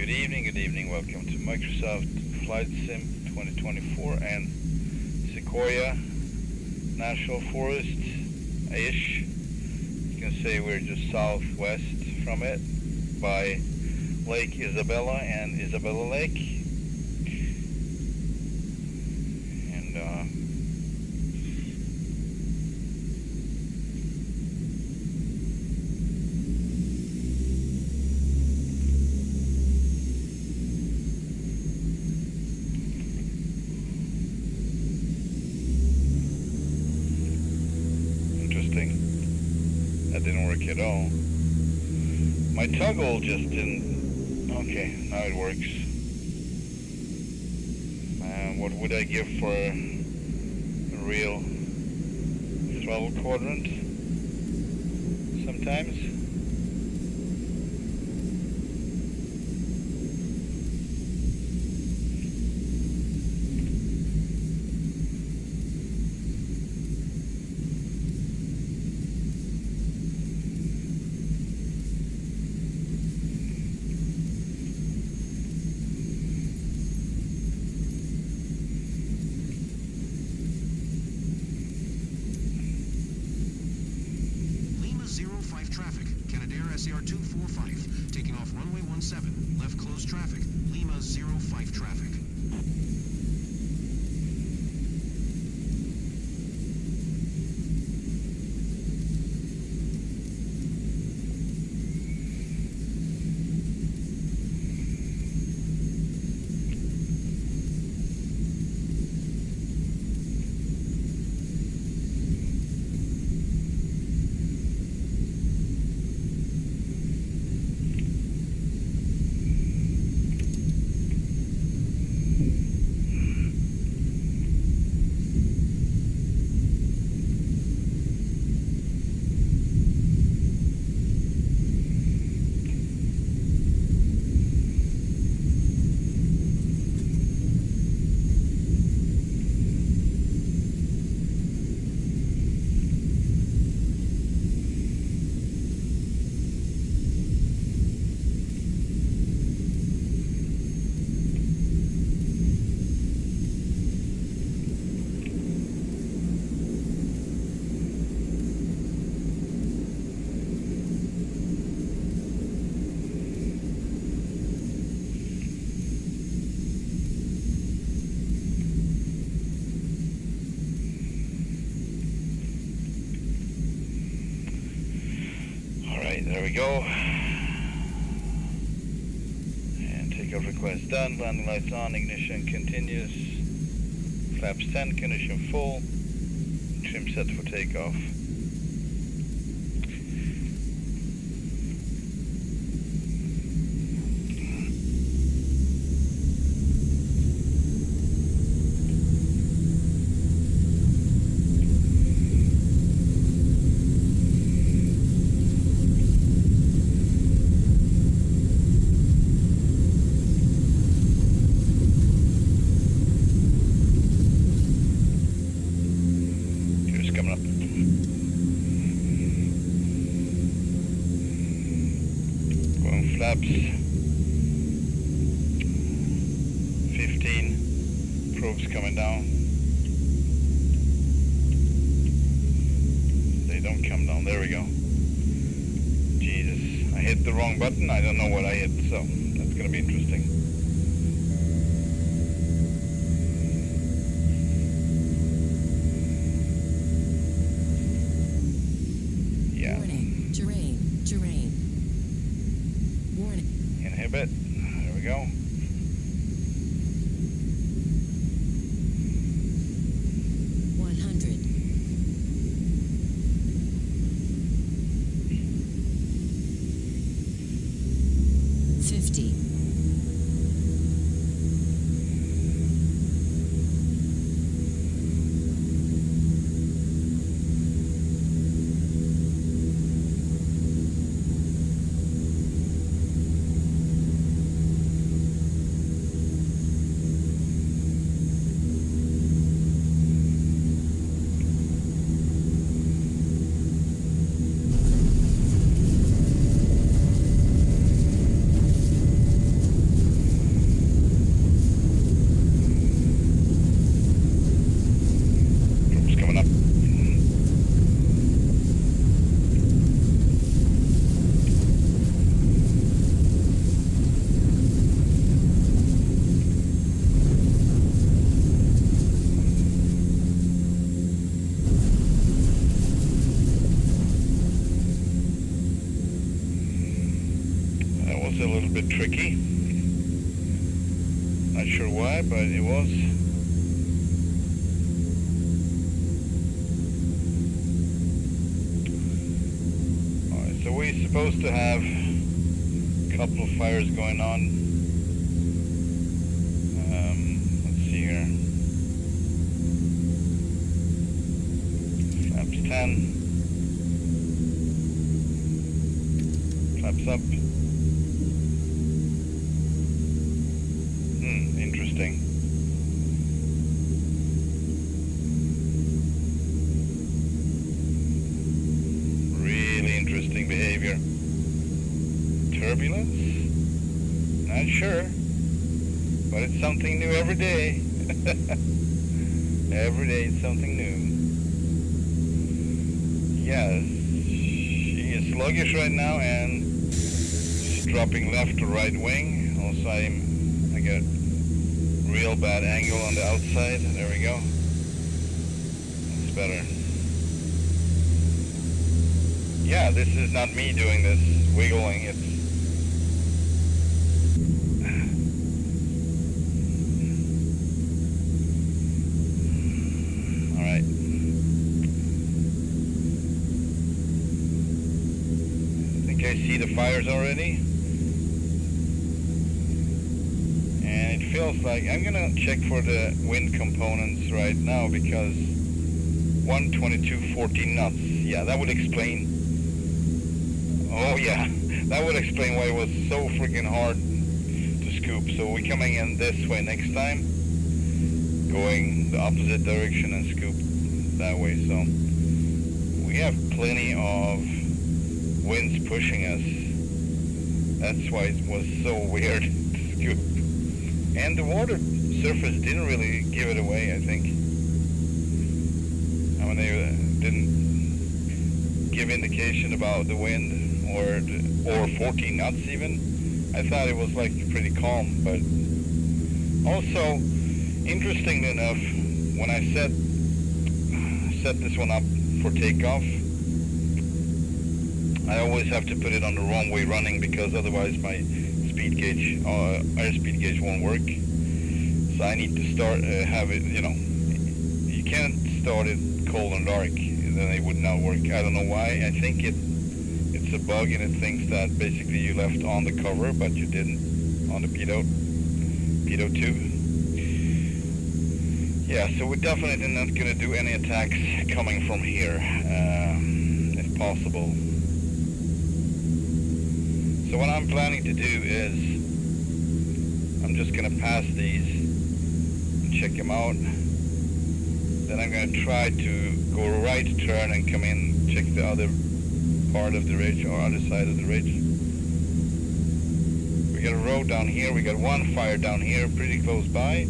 Good evening. Welcome to Microsoft Flight Sim 2024 and Sequoia National Forest-ish. You can say we're just southwest from it by Lake Isabella and Isabella Lake. That didn't work at all. My toggle just didn't. Okay, now it works. What would I give for a real throttle quadrant? Sometimes. Traffic, Canadair SER-245, taking off runway 17, left close traffic, Lima 05 traffic. There we go. And takeoff request done. Landing lights on. Ignition continues. Flaps 10. Condition full. Trim set for takeoff. Coming up. Going flaps 15. Probes coming down. They don't come down. There we go. Jesus, I hit the wrong button. I don't know what I hit, so that's gonna be interesting. Terrain. Warning. Inhibit. There we go. was a little bit tricky. Not sure why, but it was. Alright, so we're supposed to have a couple of fires going on. Let's see here. Flaps 10. Flaps up. Interesting. Really interesting behavior. Turbulence? Not sure. But it's something new every day. Every day it's something new. Yes, she is sluggish right now and she's dropping left to right wing. Also I got real bad angle on the outside. There we go. That's better. Yeah, this is not me doing this wiggling. It's all right. I think I see the fires already. Feels like I'm gonna check for the wind components right now because 122 14 knots. Yeah, that would explain. Oh yeah, that would explain why it was so freaking hard to scoop. So we're coming in this way next time, going the opposite direction and scoop that way. So we have plenty of winds pushing us. That's why it was so weird to scoop. And the water surface didn't really give it away, I think. I mean, they didn't give indication about the wind or 14 knots even. I thought it was like pretty calm, but also, interestingly enough, when I set this one up for takeoff, I always have to put it on the wrong way running because otherwise my speed gauge, airspeed gauge won't work. So I need to start, have it, you know, you can't start it cold and dark, then it would not work. I don't know why. I think it's a bug and it thinks that basically you left on the cover, but you didn't on the pitot tube. Yeah, so we're definitely not going to do any attacks coming from here, if possible. So what I'm planning to do is, I'm just going to pass these and check them out. Then I'm going to try to go right turn and come in, check the other part of the ridge or other side of the ridge. We got a road down here, we got one fire down here pretty close by.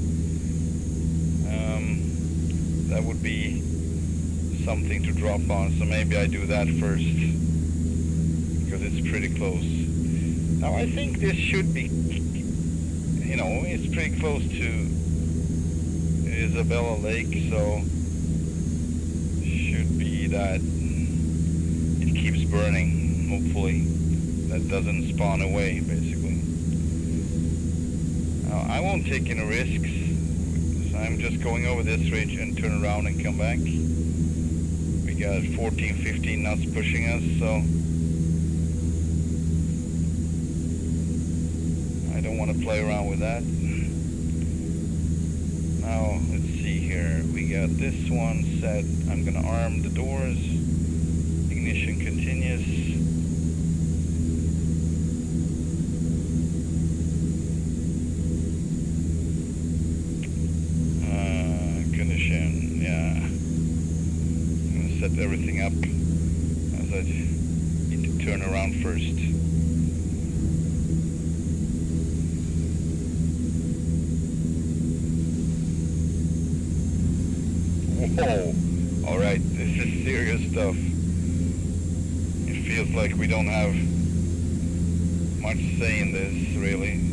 That would be something to drop on, so maybe I do that first because it's pretty close. Now I think this should be, you know, it's pretty close to Isabella Lake, so should be that it keeps burning, hopefully. That doesn't spawn away, basically. Now I won't take any risks, so I'm just going over this ridge and turn around and come back. We got 14, 15 knots pushing us, so I don't want to play around with that. Now, let's see here. We got this one set. I'm going to arm the doors. Ignition continues. Condition, yeah. I'm going to set everything up as I need to turn around first. Whoa! Alright, this is serious stuff. It feels like we don't have much say in this, really.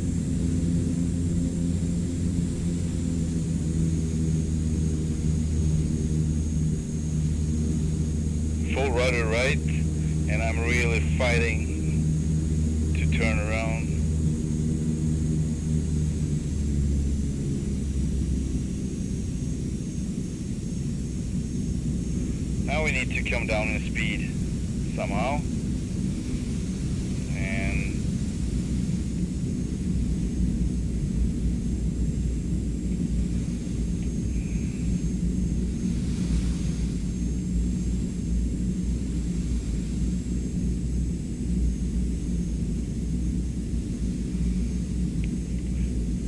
Full rudder right, and I'm really fighting to turn around. need to come down in speed somehow. And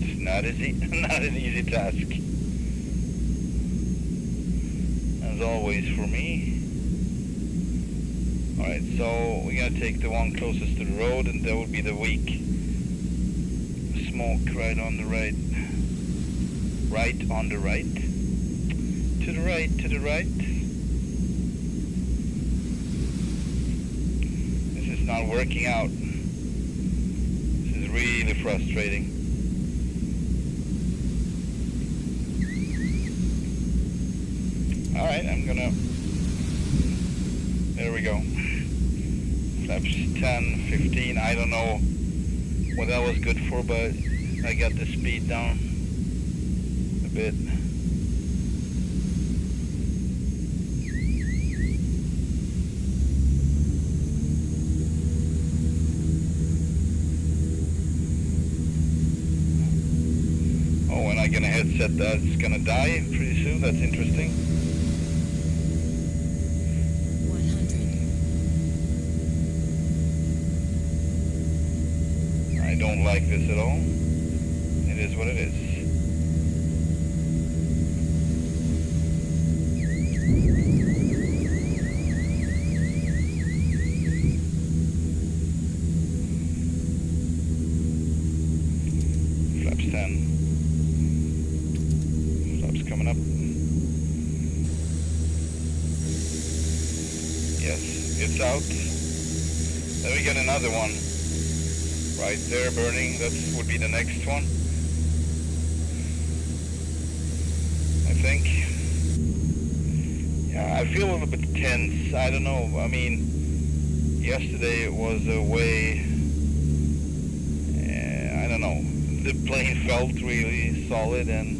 it's not easy, not an easy task, as always for me. Alright, so we're gonna take the one closest to the road, and that would be the weak smoke right on the right. Right on the right. To the right, to the right. This is not working out. This is really frustrating. Alright, I'm gonna... There we go. Flaps 10, 15, I don't know what that was good for, but I got the speed down a bit. Oh, and I get a headset that's gonna die pretty soon, that's interesting. 100. I don't like this at all. It is what it is. Flaps 10. Flaps coming up. Yes, it's out. Then we get another one. Right there, burning. That would be the next one, I think. Yeah, I feel a little bit tense. I don't know. I mean, yesterday it was a way... I don't know. The plane felt really solid and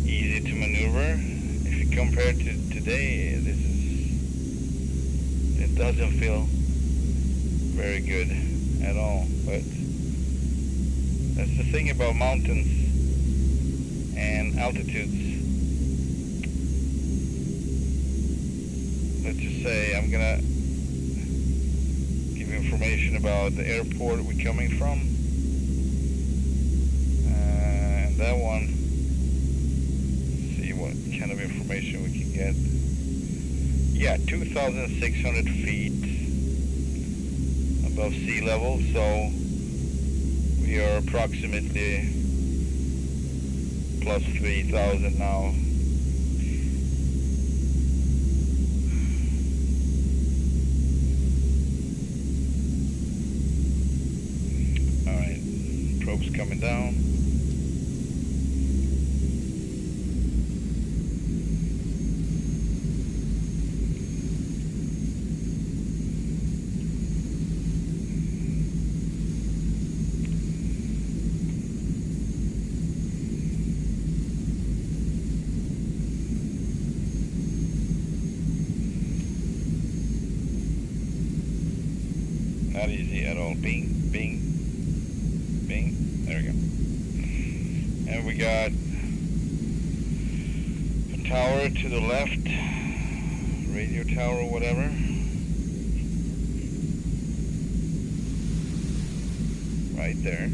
easy to maneuver. If you compare to today, it doesn't feel very good at all. But that's the thing about mountains and altitudes. Let's just say I'm gonna give you information about the airport we're coming from, and that one, see what kind of information we can get. Yeah, 2,600 feet above sea level, so we are approximately plus 3,000 now. Alright, probe's coming down. Not easy at all. Bing, bing, bing. There we go. And we got a tower to the left, radio tower or whatever. Right there.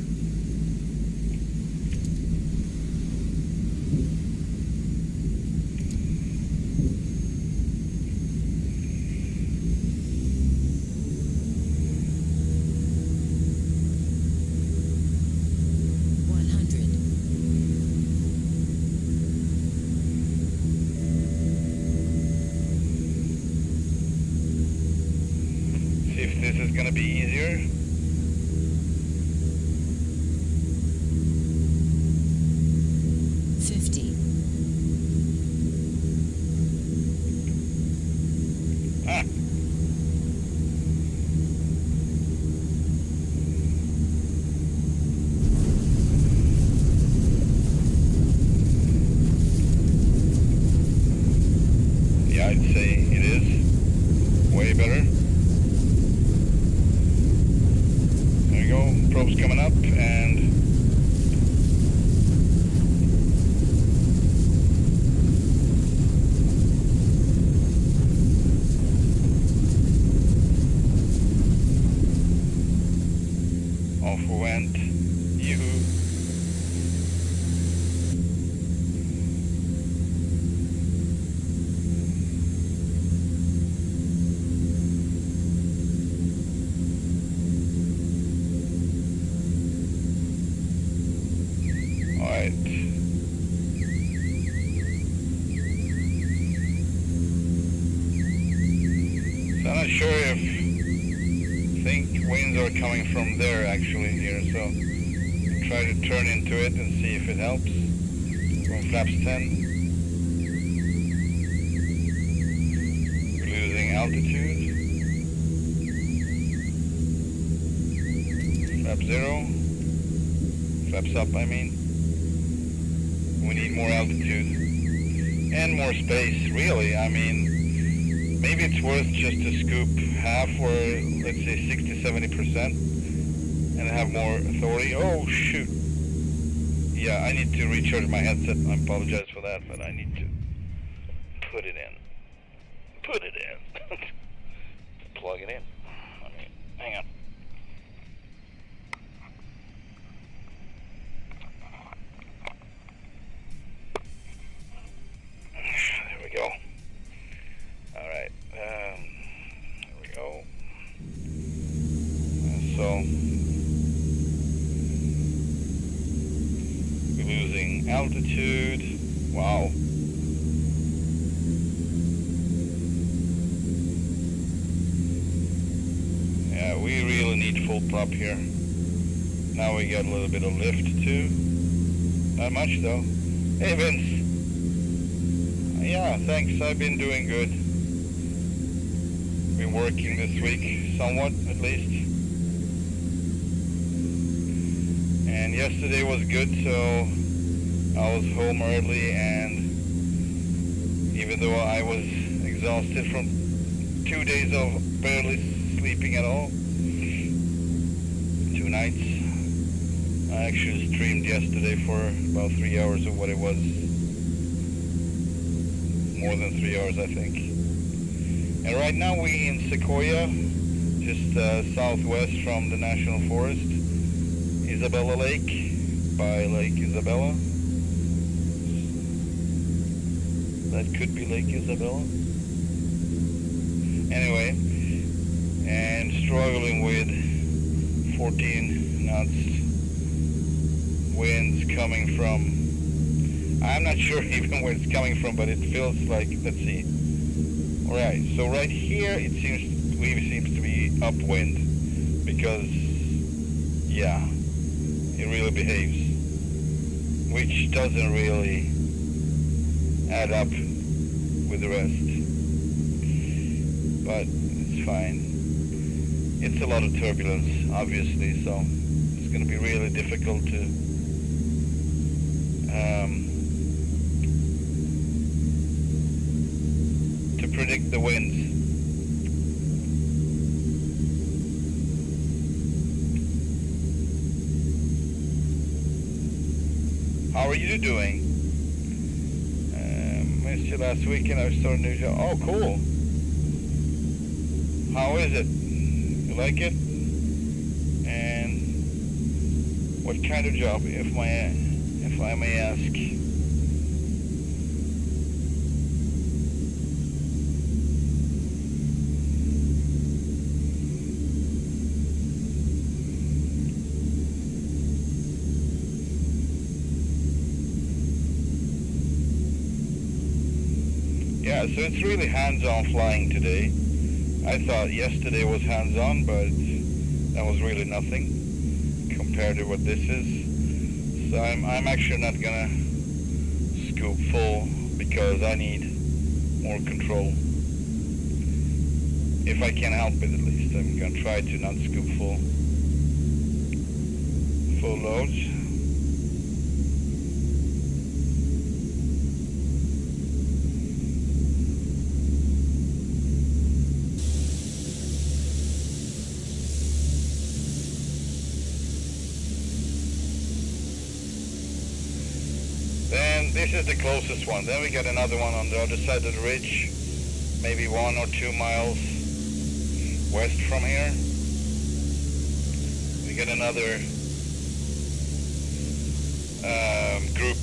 If this is gonna be easier. Ah. Yeah, I I'd say it is. Way better. There we go. Probe's coming up and off we went. Yoo-hoo. Alright. So I'm not sure if I think winds are coming from there actually here, so I'll try to turn into it and see if it helps. From flaps 10. We're losing altitude. Flap 0. Flaps up, I mean. We need more altitude. And more space, really. I mean, maybe it's worth just to scoop half or let's say 60-70% and have more authority. Oh shoot. Yeah, I need to recharge my headset. I apologize for that, but I need to put it in. Put it in. Plug it in. I mean, hang on. There we go. Alright. There we go. So we're losing altitude. Wow. Yeah, we really need full prop here. Now we got a little bit of lift too. Not much though. Hey Vince. Yeah, thanks. I've been doing good. Been working this week, somewhat at least. And yesterday was good, so I was home early, and even though I was exhausted from 2 days of barely sleeping at all, 2 nights, I actually streamed yesterday for about 3 hours of what it was. More than 3 hours, I think. And right now we're in SEQUOIA, just southwest from the National Forest, Isabella Lake, by Lake Isabella. That could be Lake Isabella. Anyway, and struggling with 14 knots winds coming from, I'm not sure even where it's coming from, but it feels like, let's see. Alright, so right here it seems to be upwind, because, yeah, it really behaves, which doesn't really add up with the rest, but it's fine. It's a lot of turbulence, obviously, so it's going to be really difficult to predict the winds. How are you doing? Missed you last weekend. I started a new job. Oh, cool. How is it? You like it? And what kind of job, if I may ask? Yeah, so it's really hands-on flying today. I thought yesterday was hands-on, but that was really nothing compared to what this is. So I'm actually not gonna scoop full because I need more control. If I can help it, at least. I'm gonna try to not scoop full loads. This is the closest one. Then we got another one on the other side of the ridge, maybe 1 or 2 miles west from here. We got another group.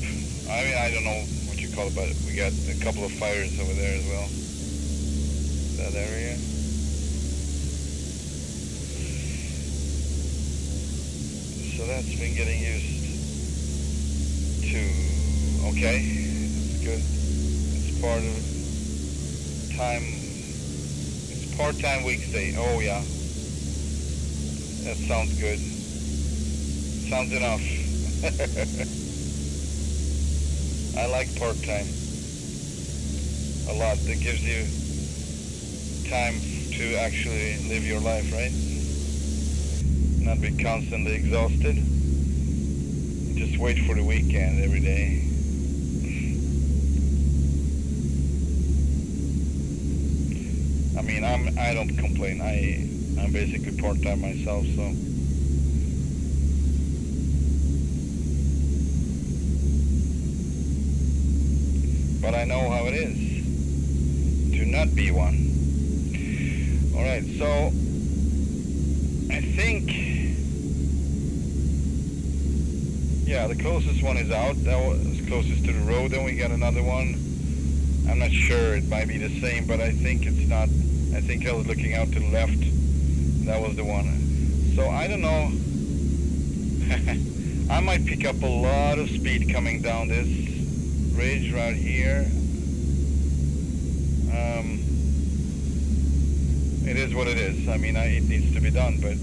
I don't know what you call it, but we got a couple of fires over there as well. That area. So that's been getting used to. Okay, it's good. It's part of time. It's part-time weekday. Oh yeah, that sounds good. Sounds enough. I like part-time a lot. That gives you time to actually live your life, right? Not be constantly exhausted. Just wait for the weekend every day. I mean, I don't complain. I'm basically part-time myself, so. But I know how it is to not be one. All right, so I think, yeah, the closest one is out. That was closest to the road. Then we got another one. I'm not sure. It might be the same, but I think it's not. I think I was looking out to the left. That was the one. So I don't know. I might pick up a lot of speed coming down this ridge right here. It is what it is. I mean, it needs to be done, but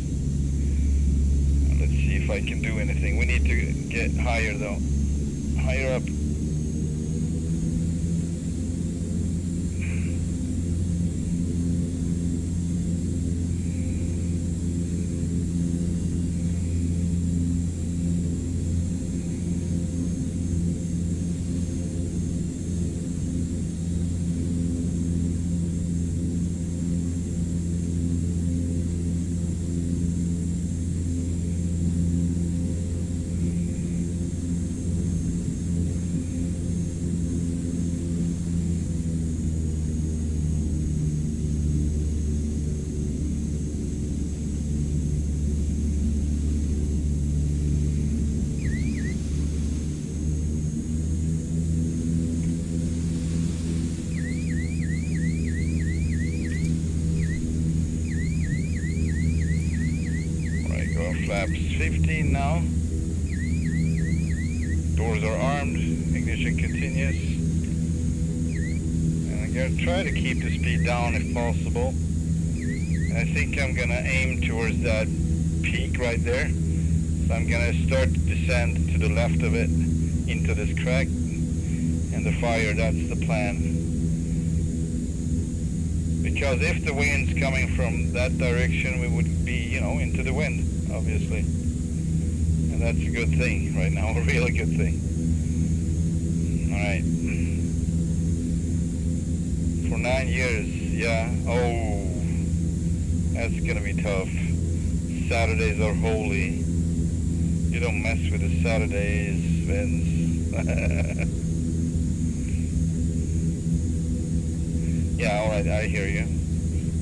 let's see if I can do anything. We need to get higher though. Higher up. Flaps 15 now. Doors are armed. Ignition continues. And I'm going to try to keep the speed down if possible. And I think I'm going to aim towards that peak right there. So I'm going to start to descend to the left of it into this crack. And the fire, that's the plan. Because if the wind's coming from that direction, we would be, into the wind. Obviously, and that's a good thing right now, a really good thing. All right, for 9 years, yeah. Oh, that's gonna be tough. Saturdays are holy. You don't mess with the Saturdays, Vince. Yeah, all right, I hear you.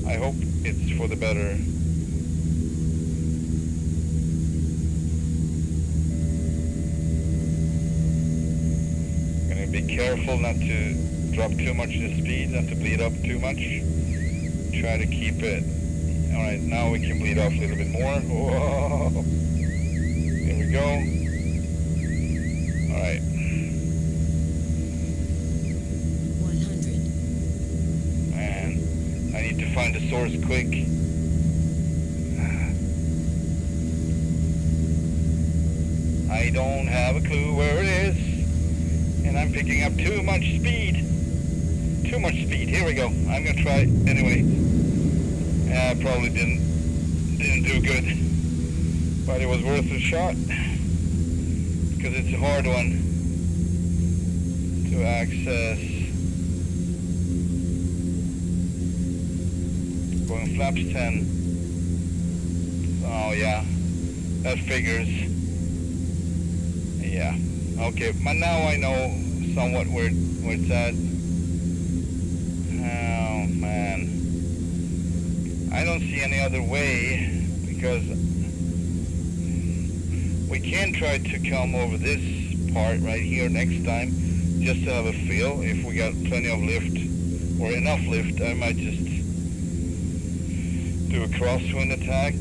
I hope it's for the better. Be careful not to drop too much the speed, not to bleed up too much. Try to keep it. All right, now we can bleed off a little bit more. Whoa. Here we go. All right. 100. Man, I need to find the source quick. I don't have a clue where it is. And I'm picking up too much speed. Too much speed. Here we go. I'm gonna try anyway. I probably didn't do good, but it was worth a shot because it's a hard one to access. Going flaps 10. Oh yeah, that figures. Yeah. Okay, but now I know somewhat where it's at. Oh man, I don't see any other way, because we can try to come over this part right here next time, just to have a feel. If we got plenty of lift or enough lift, I might just do a crosswind attack.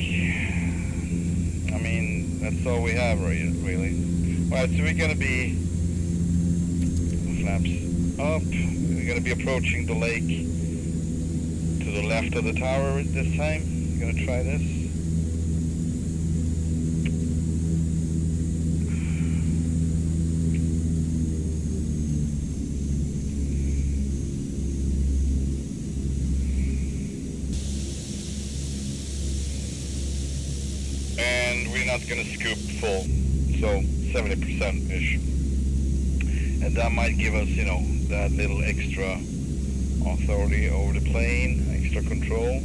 I mean, that's all we have really. Alright, so we're gonna be flaps up. We're gonna be approaching the lake to the left of the tower this time. We're gonna try this. And we're not gonna scoop full, so 70%-ish. And that might give us, you know, that little extra authority over the plane, extra control.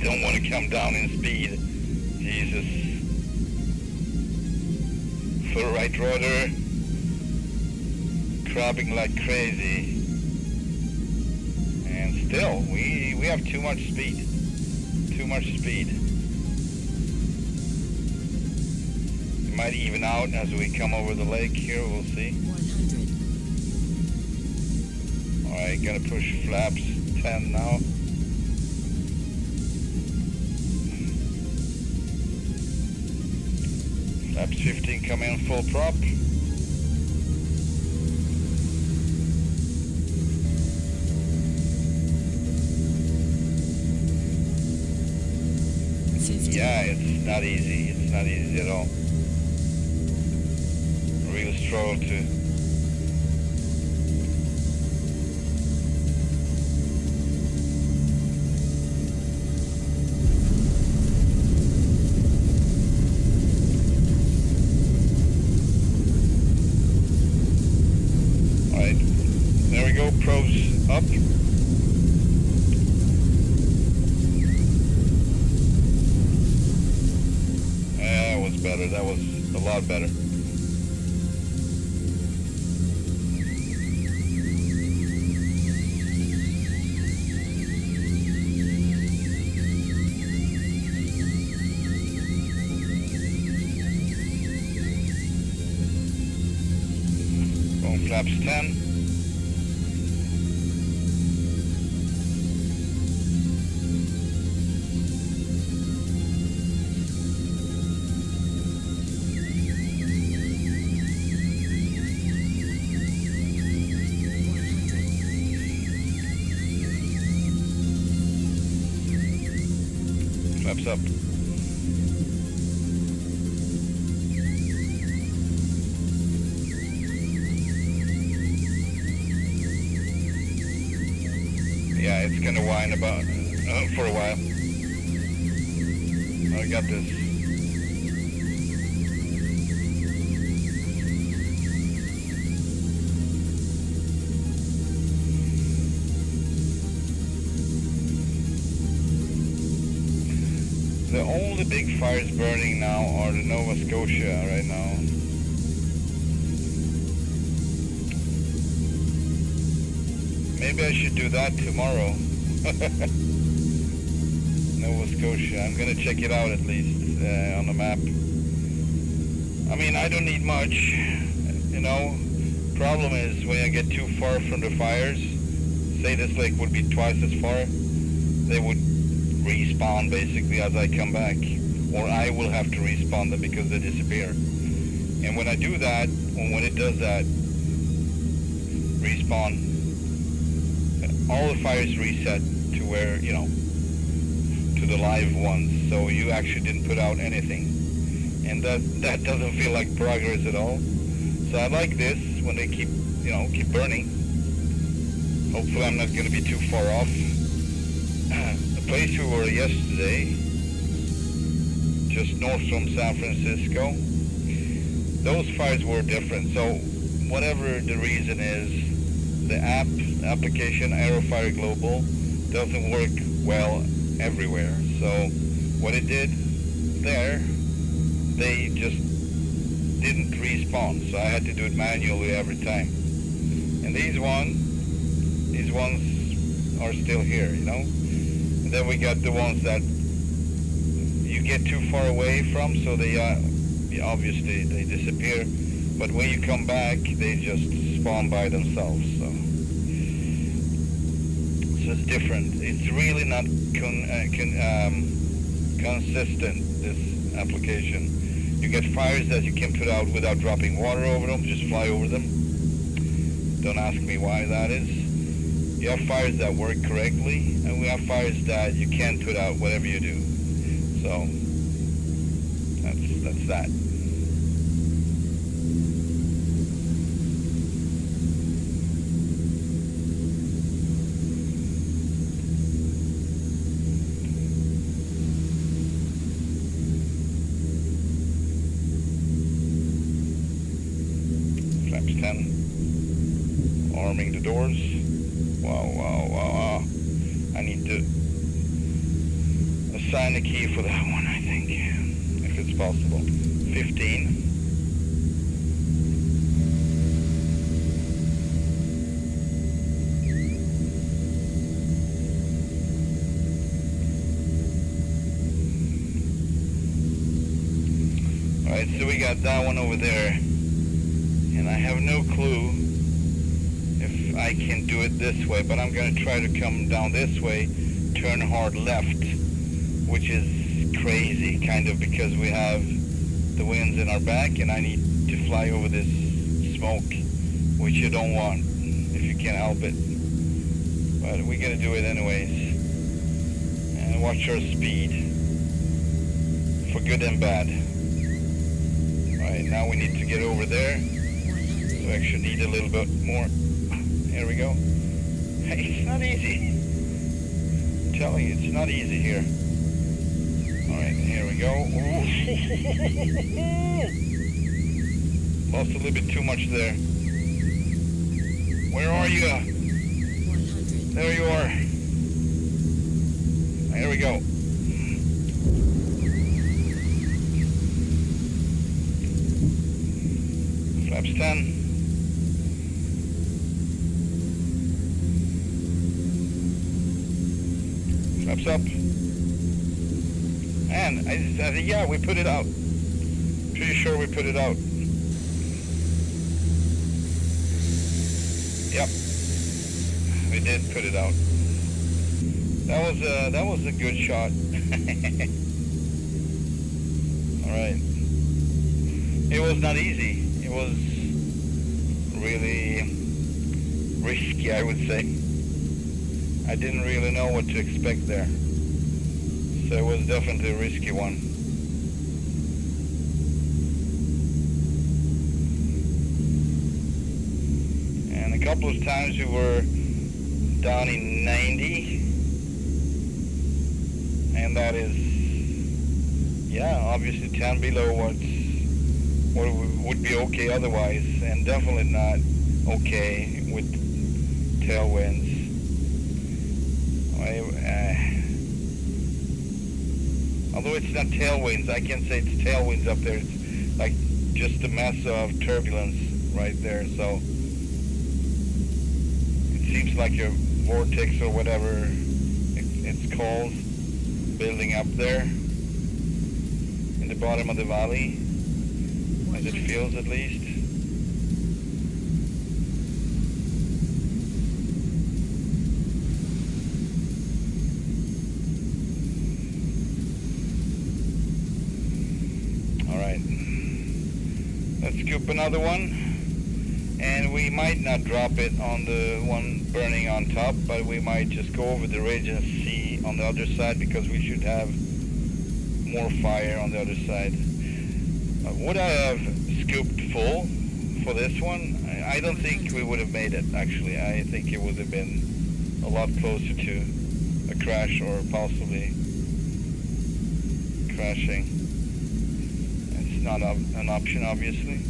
Don't want to come down in speed. Jesus. Full right rudder. Crabbing like crazy. And still, we have too much speed. Too much speed. It might even out as we come over the lake here, we'll see. 100. Alright, gonna push flaps 10 now. Flaps 15 come in full prop. Yeah, it's not easy. It's not easy at all. Real struggle to pros up. That was better. That was a lot better. Going flaps 10. Flaps up. Yeah, it's gonna whine about for a while. I got this. The only big fires burning now are the Nova Scotia right now. Maybe I should do that tomorrow. Nova Scotia. I'm gonna check it out at least on the map. I mean, I don't need much, you know. Problem is when I get too far from the fires, say this lake would be twice as far, they would respawn basically as I come back, or I will have to respawn them because they disappear. And when I do that, or when it does that, respawn. All the fires reset to where, you know, to the live ones, so you actually didn't put out anything. And that doesn't feel like progress at all. So I like this when they keep, you know, keep burning. Hopefully I'm not going to be too far off. The place we were yesterday, just north from San Francisco, those fires were different. So whatever the reason is, the application Aero Fire Global doesn't work well everywhere. So what it did there, they just didn't respawn, so I had to do it manually every time. And these ones are still here, you know. And then we got the ones that you get too far away from, so they obviously they disappear. But when you come back, they just spawn by themselves. So it's different. It's really not consistent, this application. You get fires that you can put out without dropping water over them, just fly over them. Don't ask me why that is. You have fires that work correctly, and we have fires that you can't put out whatever you do. So that's that. Flaps 10. Arming the doors. Wow. I need to assign a key for that one, I think, if it's possible. 15. Alright, so we got that one over there. And I have no clue if I can do it this way, but I'm going to try to come down this way, turn hard left, which is crazy, kind of, because we have the winds in our back, and I need to fly over this smoke, which you don't want if you can't help it. But we're going to do it anyways. And watch our speed, for good and bad. Alright, now we need to get over there. We actually need a little bit more. Here we go. Hey, it's not easy. I'm telling you, it's not easy here. Alright, here we go. Lost a little bit too much there. Where are you? 100. There you are. Here we go. Flaps 10. Flaps up. And I think, yeah, we put it out. Pretty sure we put it out. Yep. We did put it out. That was a good shot. Alright. It was not easy. It was really risky, I would say. I didn't really know what to expect there. So it was definitely a risky one. And a couple of times we were down in 90. And that is, yeah, obviously 10 below what would be okay otherwise, and definitely not okay with tailwinds. Although it's not tailwinds, I can't say it's tailwinds up there. It's like just a mess of turbulence right there. So it seems like your vortex or whatever it's called, building up there in the bottom of the valley, as it feels at least. Alright, let's scoop another one. And we might not drop it on the one burning on top, but we might just go over the ridge and see on the other side, because we should have more fire on the other side. Would I have scooped full for this one? I don't think we would have made it, actually. I think it would have been a lot closer to a crash, or possibly crashing. It's not an option, obviously.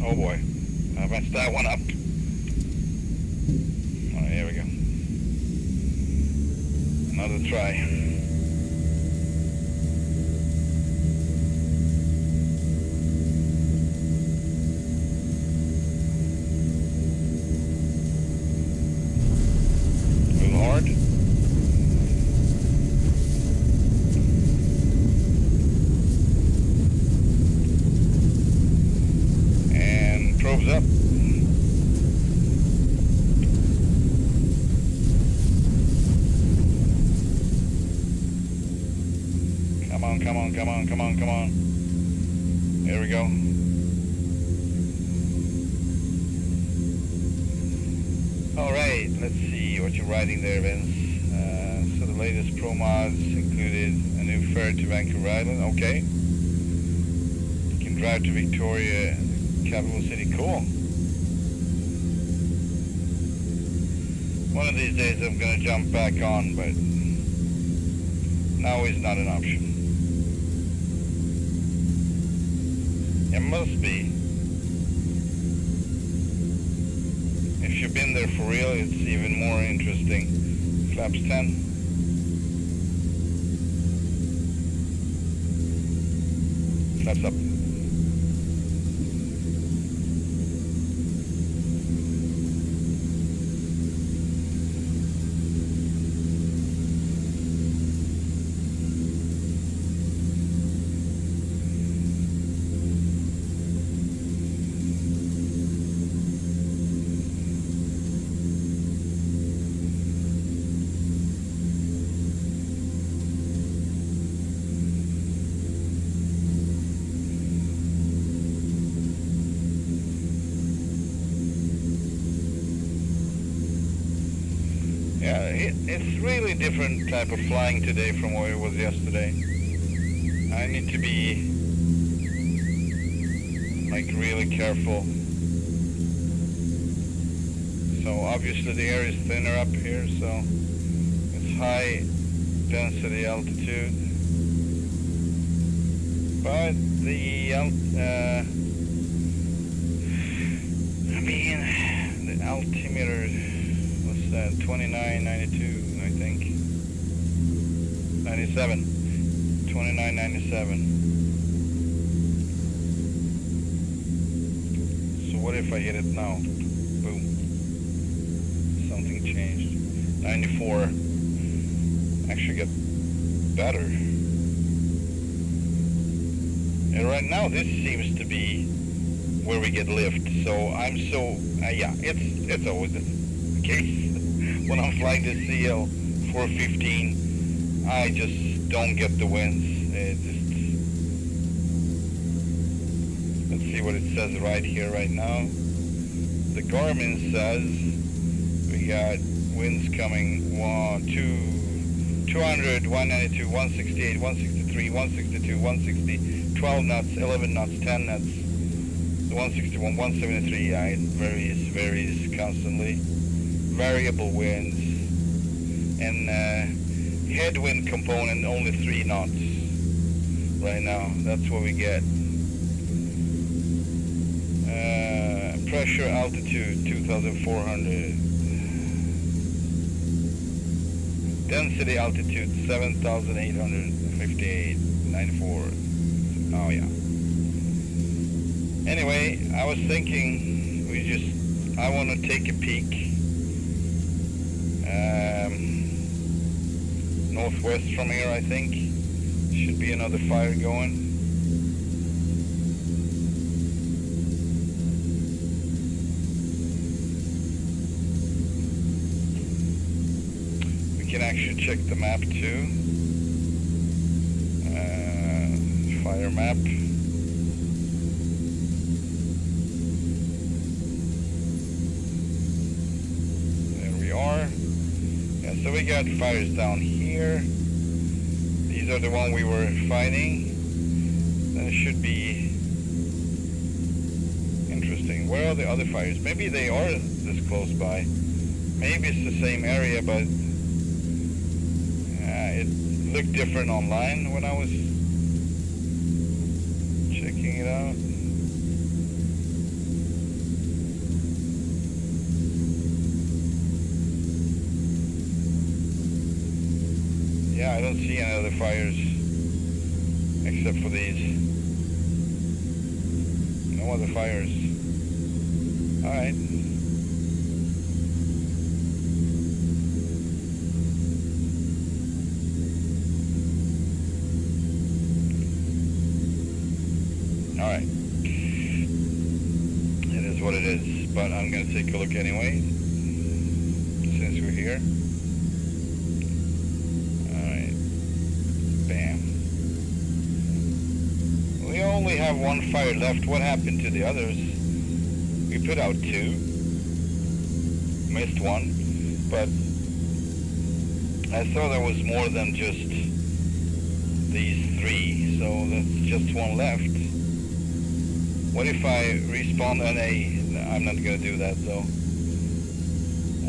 Oh boy, I messed that one up. Oh, here we go. Another try. A little hard. Probes up. Come on, come on, come on, come on, come on. There we go. Alright, let's see what you're writing there, Vince. So the latest pro mods included a new ferry to Vancouver Island. Okay. You can drive to Victoria, capital city. Cool. One of these days I'm gonna jump back on, but now is not an option. It must be. If you've been there for real, it's even more interesting. Flaps 10. Flaps up. Yeah, it's really different type of flying today from what it was yesterday. I need to be like really careful. So obviously the air is thinner up here, so it's high density altitude. But the altimeter, what's that, 2992, I think. 97. 2997. So what if I hit it now? Boom. Something changed. 94. Actually got better. And right now this seems to be where we get lift. So I'm so, yeah, it's always the case. When I'm flying the CL-415, I just don't get the winds. Let's see what it says right here, right now. The Garmin says we got winds coming 200, 192, 168, 163, 162, 160, 12 knots, 11 knots, 10 knots, 161, 173. Yeah, it varies constantly. Variable winds. And headwind component only 3 knots right now. That's what we get. Pressure altitude 2,400. Density altitude 7,858, 94. Oh yeah. Anyway, I was thinking I want to take a peek northwest from here. I think should be another fire going. We can actually check the map too. Fire map. So we got fires down here. These are the one we were fighting. Then it should be interesting. Where are the other fires? Maybe they are this close by. Maybe it's the same area, but it looked different online when I was checking it out. Yeah, I don't see any other fires except for these. No other fires. Alright. Alright. It is what it is, but I'm going to take a look anyway, since we're here. We only have one fire left. What happened to the others? We put out 2. Missed 1. But I saw there was more than just these 3. So that's just 1 left. What if I respawn NA? I'm not going to do that though.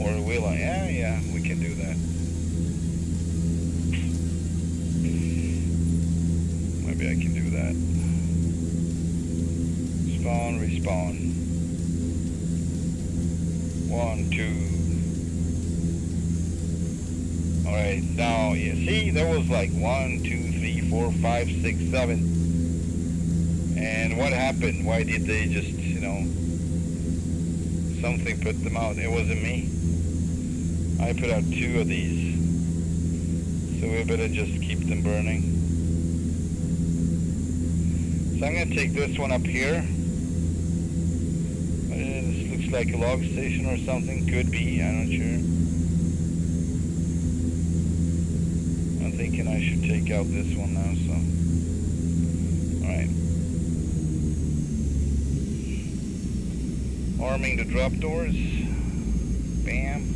Or will I? Yeah, we can do that. Maybe I can do that. Spawn, respawn. 1, 2. Alright, now, you see, there was like 1, 2, 3, 4, 5, 6, 7. And what happened? Why did they just, something put them out? It wasn't me. I put out 2 of these. So we better just keep them burning. So I'm going to take this one up here. This looks like a log station or something. Could be, I'm not sure. I'm thinking I should take out this one now, so. Alright. Arming the drop doors. Bam.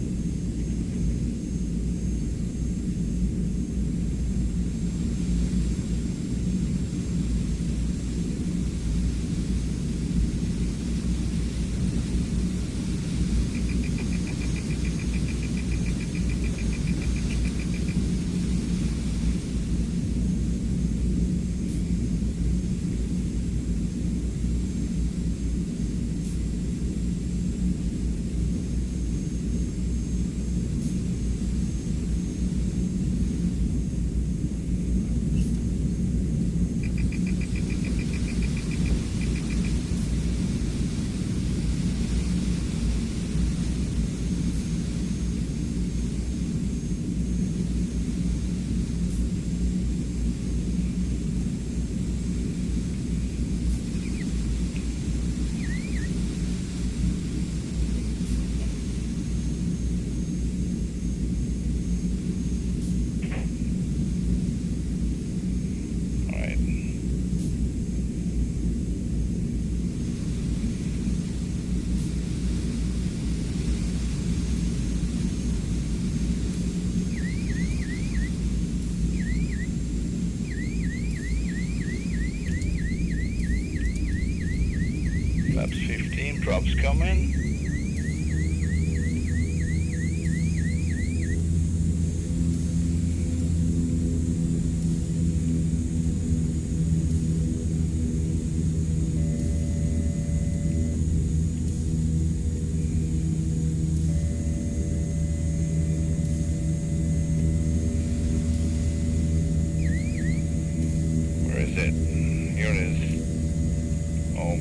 Flaps 15, drops coming.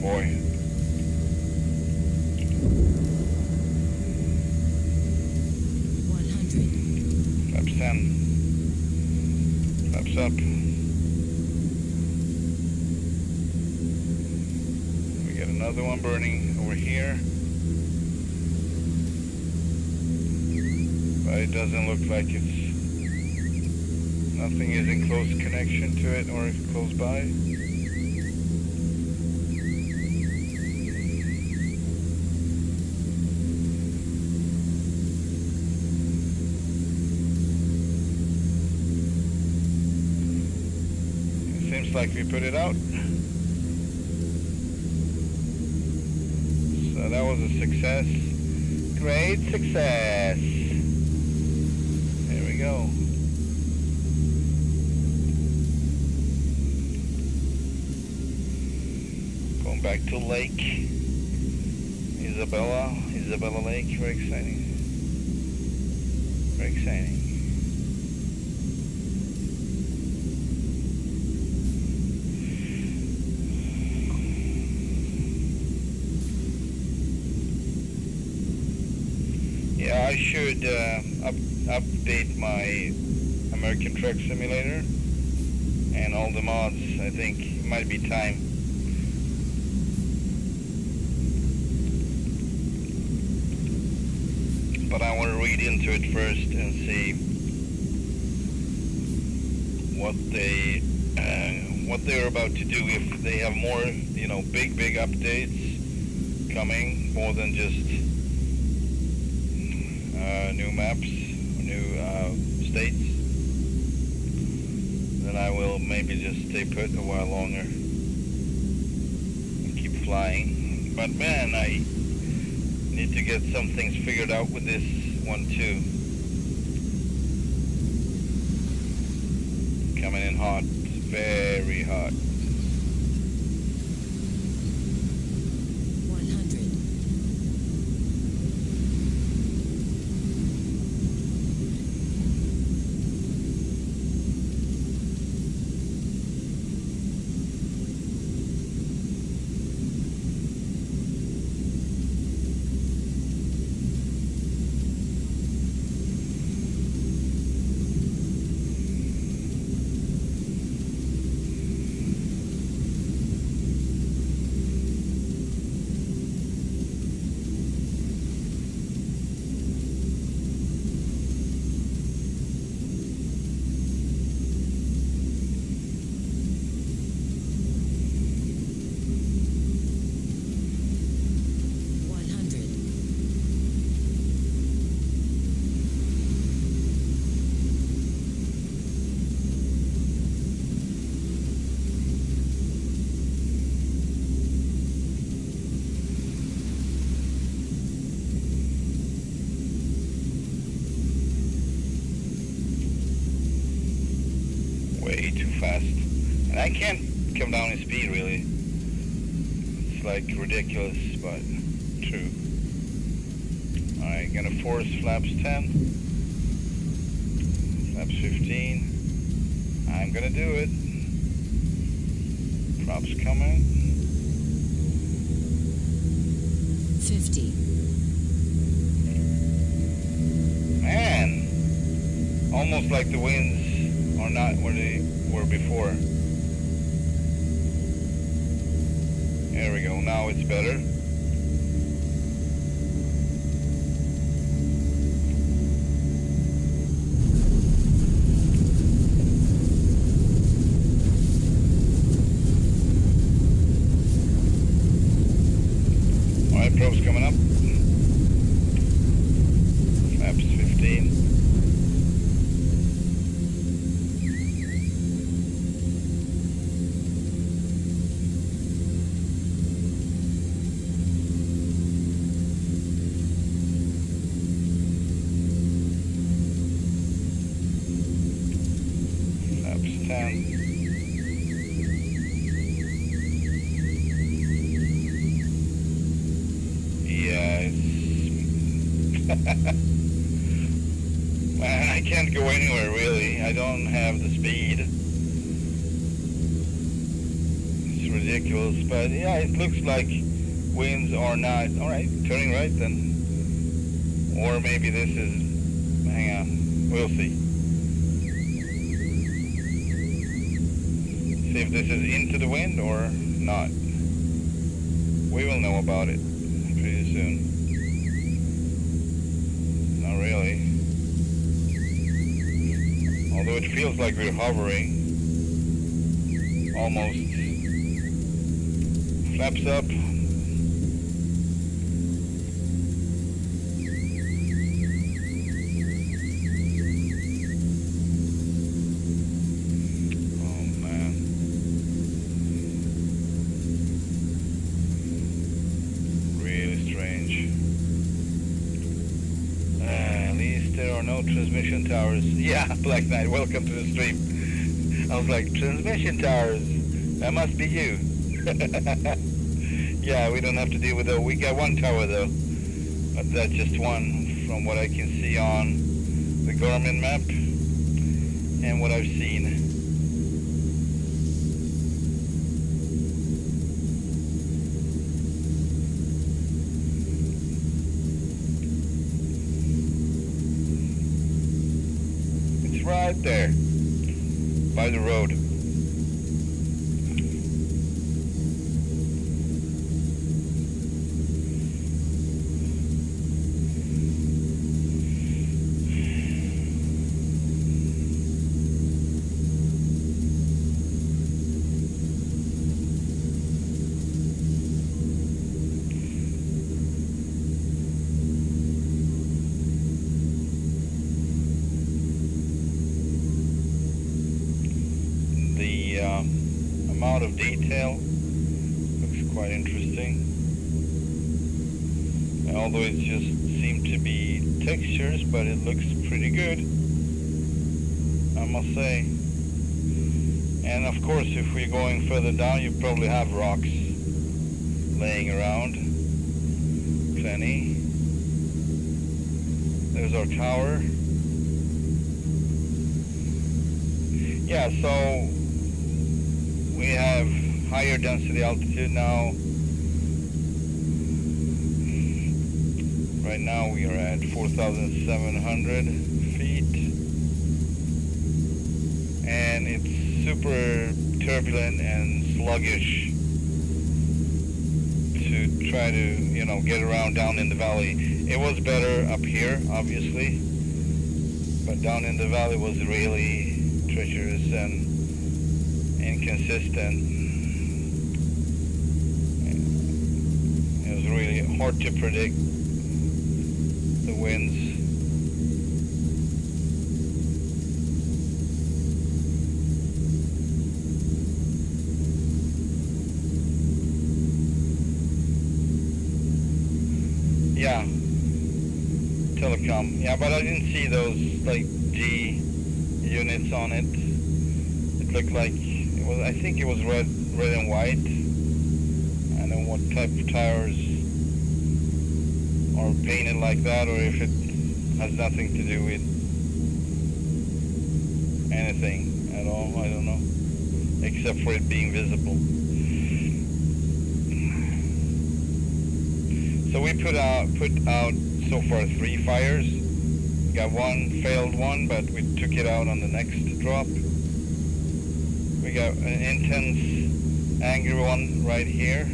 boy. Flaps 10. Flaps up. We get another one burning over here. But it doesn't look like nothing is in close connection to it or close by. Seems like we put it out. So that was a success. Great success. There we go. Going back to Lake Isabella Lake. Very exciting. Very exciting. Yeah, I should update my American Truck Simulator and all the mods. I think it might be time. But I want to read into it first and see what they're about to do. If they have more, big updates coming, more than just new maps, new states, then I will maybe just stay put a while longer and keep flying. But man, I need to get some things figured out with this one too. Coming in hot, very hot. 100. Way too fast. And I can't come down in speed really. It's like ridiculous, but true. Alright, gonna force flaps 10. Flaps 15. I'm gonna do it. Props coming. 50. Man! Almost like the winds are not where they were before. There we go, now it's better. Alright, probes coming up. Flaps 15. Flaps 10. Yeah, it's... Man, I can't go anywhere really. I don't have the speed. It's ridiculous, but yeah, it looks like winds are not. Alright, turning right then. Or maybe this is, hang on, we'll see. See if this is into the wind or not. We will know about it pretty soon. Not really. Although it feels like we're hovering. Almost. Flaps up. Transmission towers. Yeah, Black Knight, welcome to the stream. I was like, transmission towers, that must be you. Yeah, we don't have to deal with that. We got one tower though, but that's just one from what I can see on the Garmin map and what I've seen. Right there, by the road. Amount of detail looks quite interesting, although it just seemed to be textures, but it looks pretty good, I must say. And of course, if we're going further down, you probably have rocks laying around, plenty. There's our tower. Yeah, so we have higher density altitude now. Right now we are at 4,700 feet. And it's super turbulent and sluggish to try to, you know, get around down in the valley. It was better up here, obviously. But down in the valley was really treacherous and inconsistent. It was really hard to predict the winds. Yeah, telecom. Yeah, but I didn't see those like G units on it. It looked like I think it was red and white. I don't know what type of tires are painted like that, or if it has nothing to do with anything at all. I don't know, except for it being visible. So we put out so far 3 fires. We got one failed one, but we took it out on the next drop. We got an intense, angry one right here.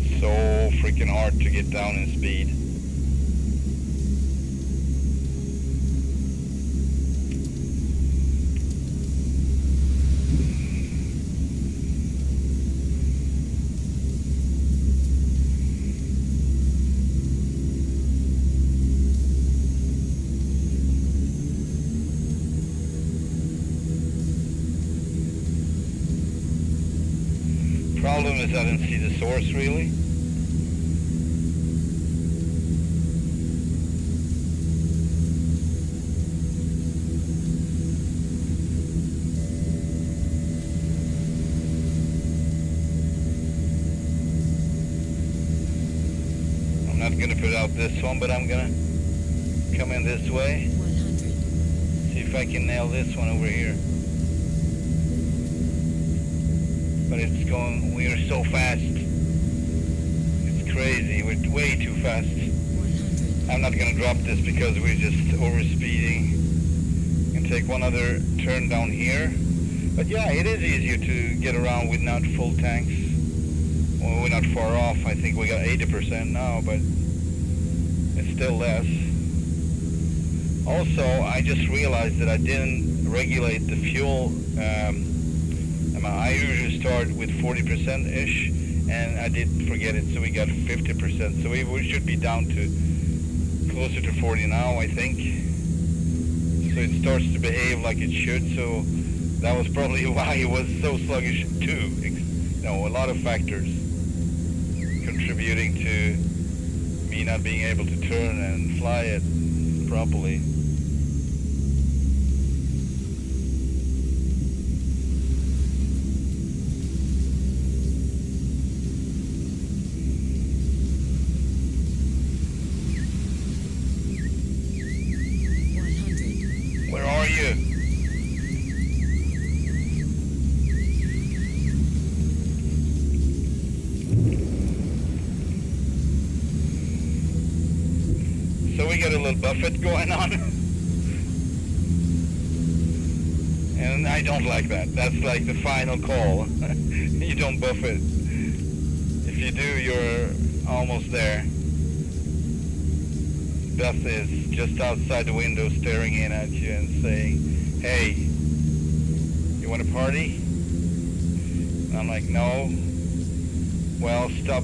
It's so freaking hard to get down in speed. Problem is I didn't see the source really. I'm not gonna put out this one, but I'm gonna come in this way. 100. See if I can nail this one over here. But it's going, we are so fast. It's crazy, we're way too fast. 100. I'm not gonna drop this because we're just over speeding. And take one other turn down here. But yeah, it is easier to get around with not full tanks. Well, we're not far off. I think we got 80% now, but it's still less. Also, I just realized that I didn't regulate the fuel. I usually start with 40%-ish, and I did forget it, so we got 50%. So we should be down to closer to 40 now, I think. So it starts to behave like it should, so that was probably why it was so sluggish too. You know, a lot of factors contributing to me not being able to turn and fly it properly. Where are you? So we got a little buffet going on. And I don't like that. That's like the final call. You don't buffet. If you do, you're almost there. Beth is just outside the window staring in at you and saying, "Hey, you want to party?" And I'm like, "No." "Well, stop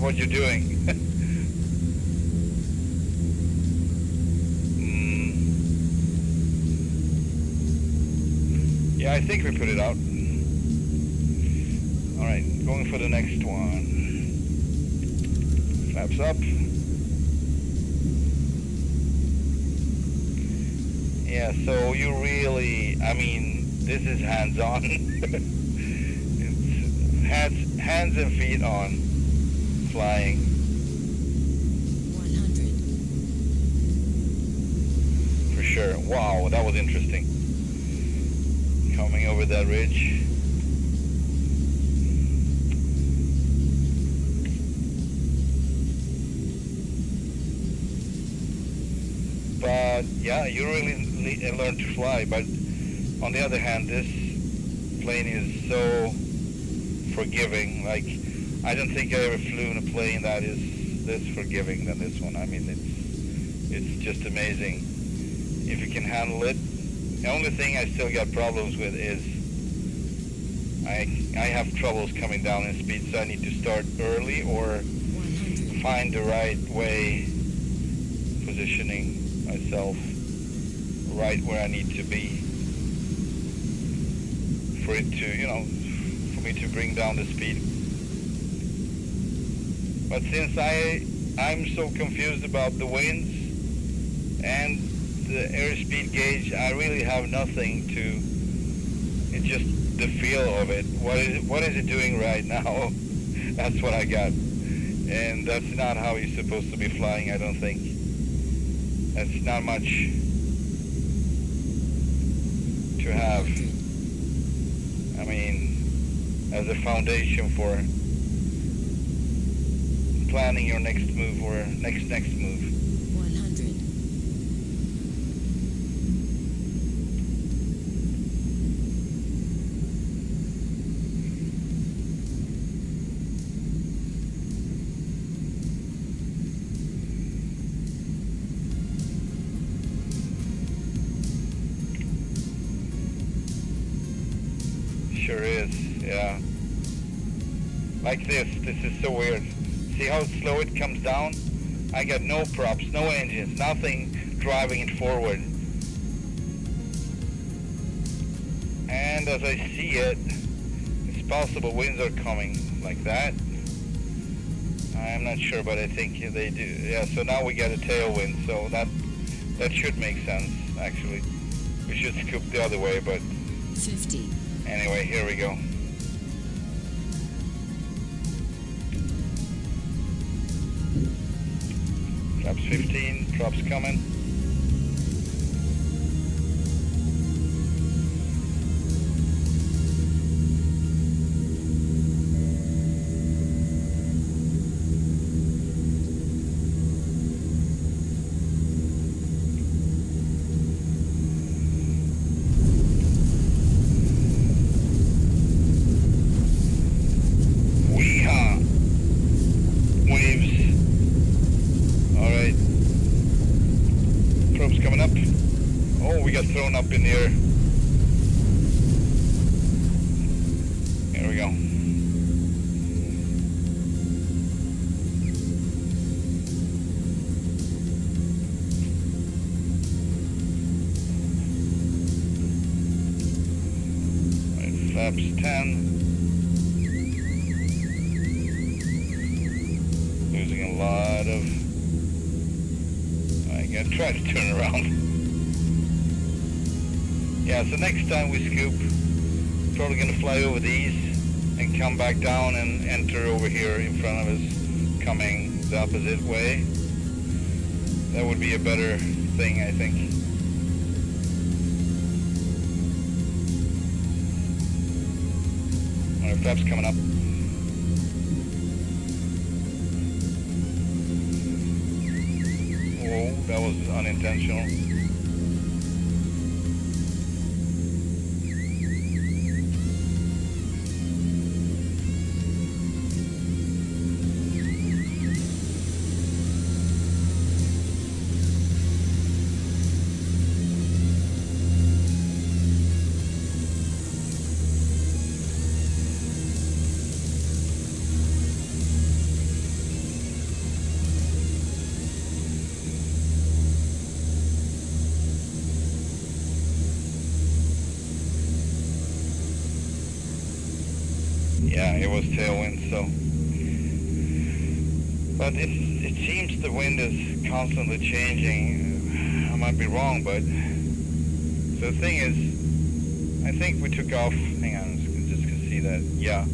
what you're doing." Yeah, I think we put it out. Alright, going for the next one. Flaps up. Yeah, so you really, I mean, this is hands-on. It's hands and feet on flying. 100. For sure. Wow, that was interesting. Coming over that ridge. But yeah, you really learn to fly. But on the other hand, this plane is so forgiving. Like, I don't think I ever flew in a plane that is this forgiving than this one. I mean, it's just amazing if you can handle it. The only thing I still got problems with is I have troubles coming down in speed, so I need to start early or 100. find the right way, positioning myself right where I need to be for it to, you know, for me to bring down the speed. But since I'm so confused about the winds and the airspeed gauge, I really have nothing to, it's just the feel of it. What is it doing right now? That's what I got. And that's not how you're supposed to be flying, I don't think. That's not much to have. I mean, as a foundation for planning your next move or next move. 100. Sure is, yeah. Like this is so weird. See how slow it comes down? I got no props, no engines, nothing driving it forward. And as I see it, it's possible winds are coming like that. I'm not sure, but I think they do. Yeah, so now we got a tailwind, so that should make sense, actually. We should scoop the other way, but 50. anyway, here we go. Flaps 15, props coming. Thrown up in the air. Here we go. Right, flaps 10. Losing a lot of... I gotta try to turn around. Yeah, so next time we scoop, probably gonna fly over these and come back down and enter over here in front of us, coming the opposite way. That would be a better thing, I think. Alright, flaps coming up. Whoa, that was unintentional. Yeah, it was tailwind, so. But it seems the wind is constantly changing. I might be wrong, but so the thing is, I think we took off. Hang on, just can see that. Yeah,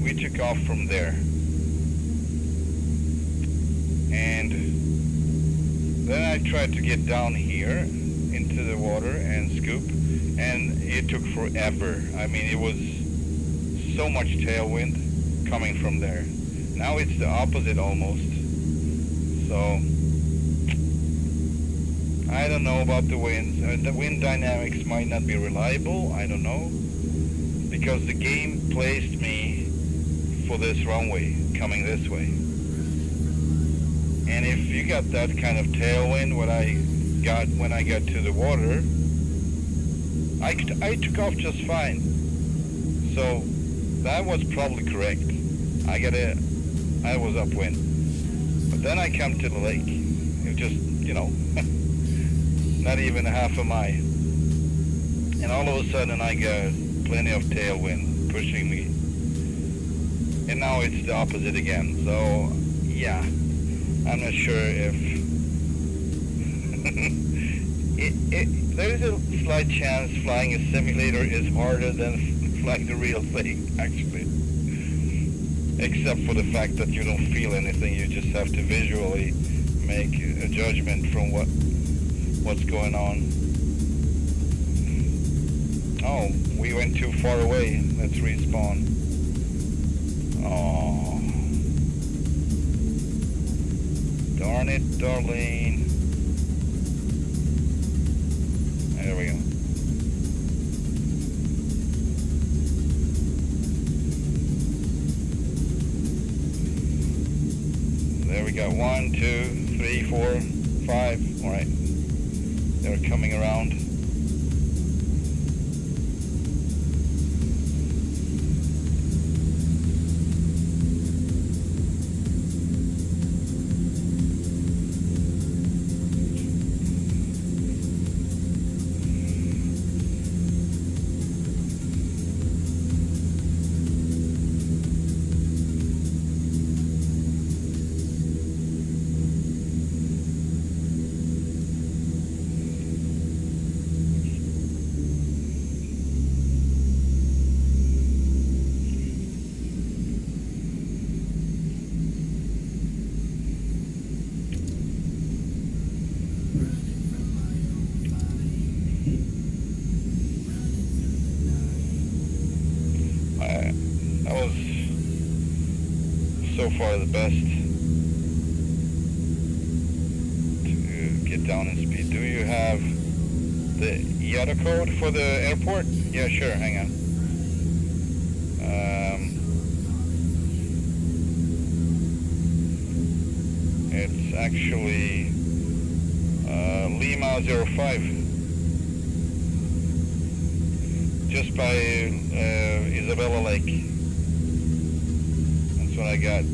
we took off from there, and then I tried to get down here into the water and scoop, and it took forever. I mean, it was so much tailwind coming from there. Now it's the opposite almost. So I don't know about the winds. The wind dynamics might not be reliable. I don't know, because the game placed me for this runway coming this way. And if you got that kind of tailwind, what I got when I got to the water, I took off just fine. So that was probably correct. I was upwind. But then I come to the lake. It just, you know, not even a half a mile. And all of a sudden I got plenty of tailwind pushing me. And now it's the opposite again. So, yeah, I'm not sure if... there's a slight chance flying a simulator is harder than flying the real thing, actually. Except for the fact that you don't feel anything, you just have to visually make a judgment from what's going on. Oh, we went too far away. Let's respawn. Oh, darn it, Darlene. There we go. There we go. 1, 2, 3, 4, 5. All right. They're coming around. so far the best to get down in speed. Do you have the IATA code for the airport? Yeah, sure, hang on. It's actually Lima 05, just by Isabella Lake. That's what I got.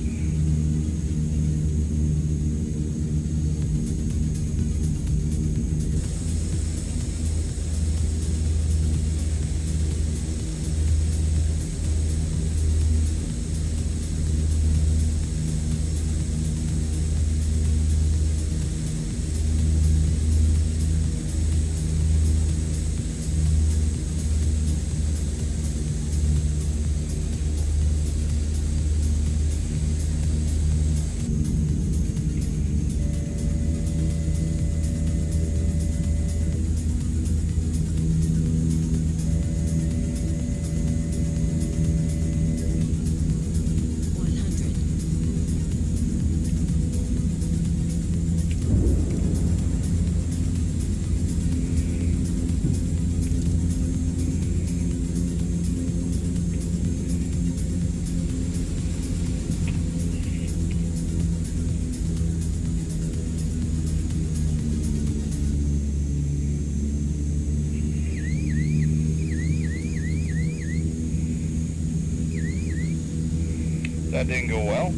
That didn't go well,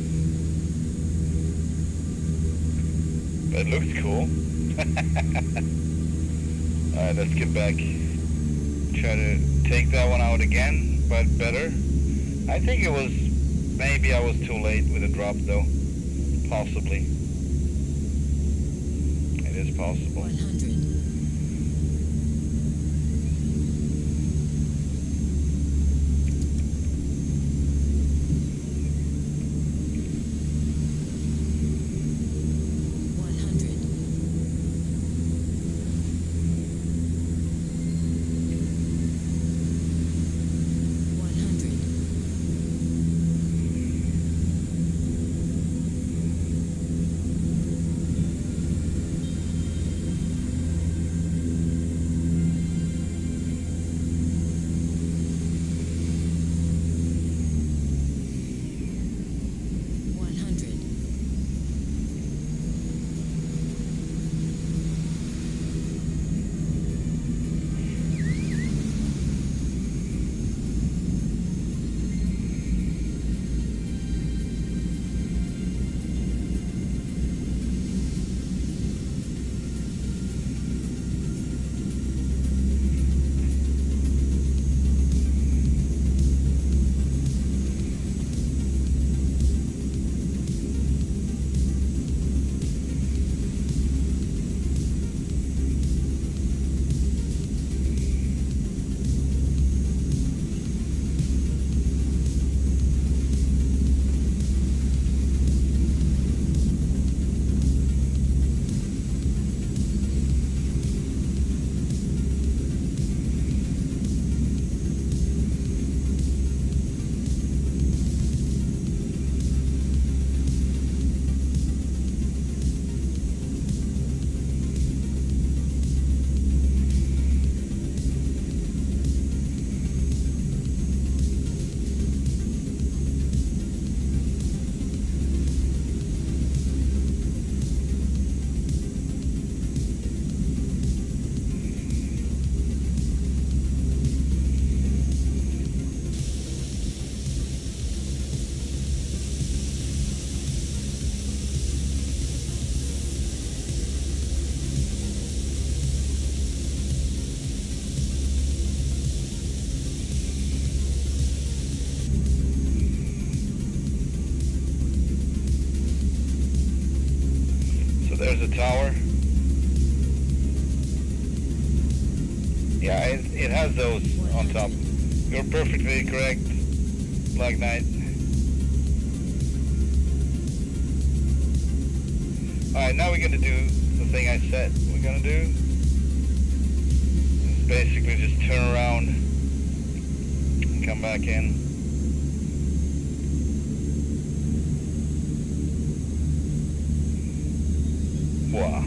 but it looked cool. Alright, let's get back. Try to take that one out again, but better. I think it was, maybe I was too late with the drop though. Possibly. It is possible. 100. tower. Yeah, it has those on top. You're perfectly correct, Black Knight. Alright, now we're gonna do the thing I said we're gonna do. It's basically just turn around and come back in. Lisboa.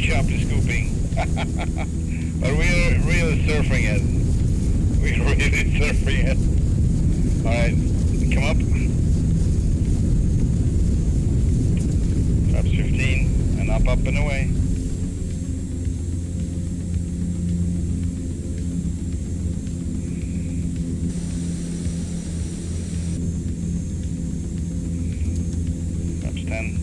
Choppy scooping. But we're really surfing it. We're really surfing it. Alright, come up. Flaps 15 and up and away. Flaps 10.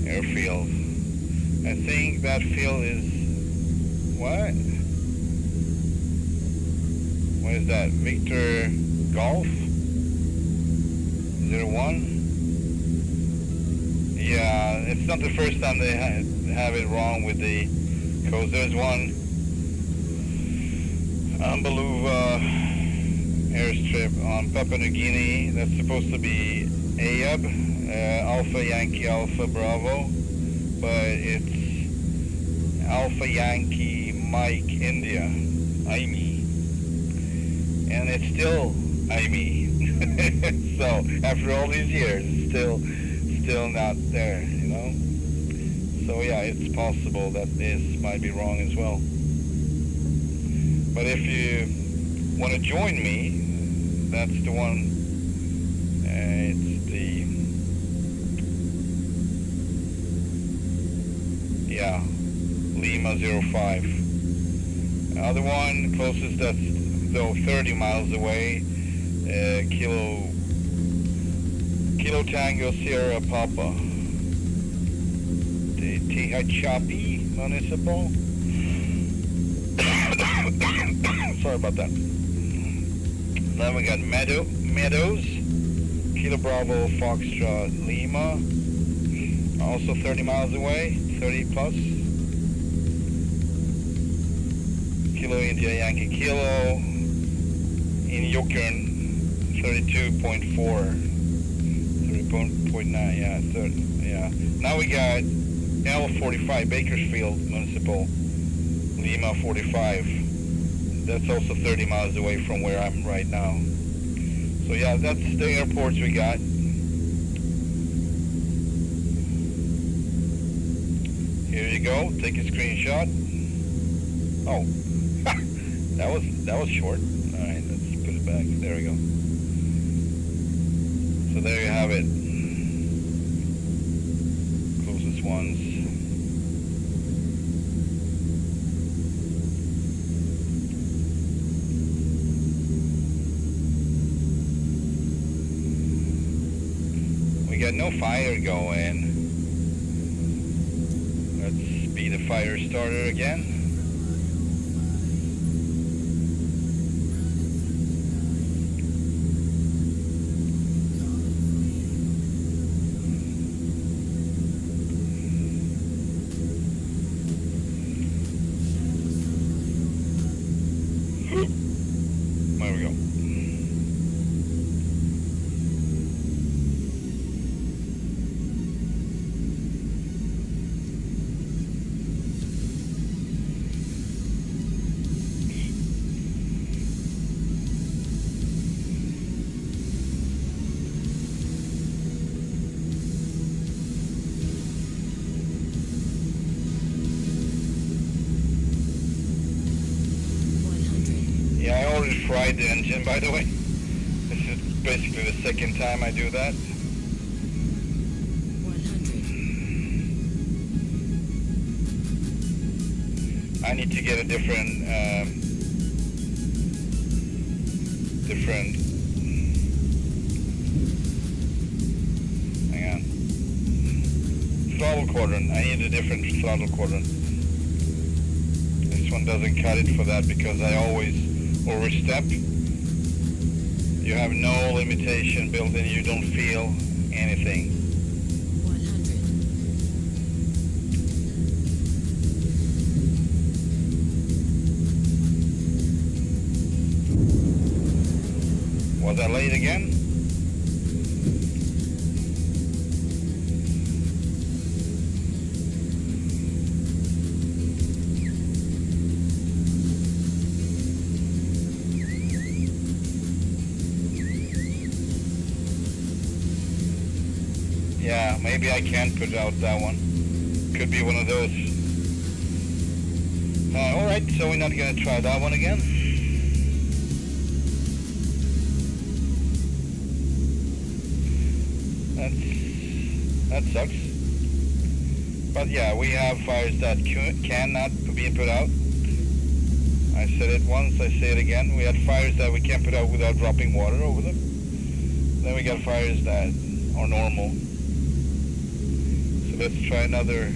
Airfield. I think that field is what? What is that? Victor Golf 01? Yeah, it's not the first time they have it wrong with the codes. There's one Ambaluva airstrip on Papua New Guinea that's supposed to be AYAB, Alpha Yankee Alpha Bravo, but it's Alpha Yankee Mike India, IME, and it's still IME. So after all these years, it's still not there, you know. So yeah, it's possible that this might be wrong as well. But if you want to join me, that's the one. It's the Lima 05. Other one closest, that's though 30 miles away. Kilo Tango Sierra Papa. The Tehachapi Municipal. Sorry about that. Then we got Meadows, Kilo Bravo Foxtrot Lima, also 30 miles away, 30 plus. Kilo India Yankee Kilo, in Jokern, 32.4, 30.9, yeah, 30, yeah. Now we got L-45, Bakersfield Municipal, Lima 45. That's also 30 miles away from where I'm right now. So yeah, that's the airports we got. Here you go, take a screenshot. Oh, that was short. All right, let's put it back. There we go. So there you have it. Closest ones. We got no fire going. Let's be the fire starter again. There we go. Yeah, I already fried the engine, by the way. This is basically the second time I do that. 100. I need to get a different hang on, throttle quadrant. I need a different throttle quadrant. This one doesn't cut it for that because I always overstep. You have no limitation built in. You don't feel anything. 100. Was I late again? Yeah, maybe I can put out that one. Could be one of those. Alright, so we're not gonna try that one again. That sucks. But yeah, we have fires that cannot be put out. I said it once, I say it again. We had fires that we can't put out without dropping water over them. Then we got fires that are normal. So let's try another.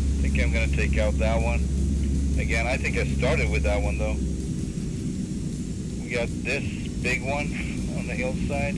I think I'm gonna take out that one. Again, I think I started with that one though. We got this big one on the hillside.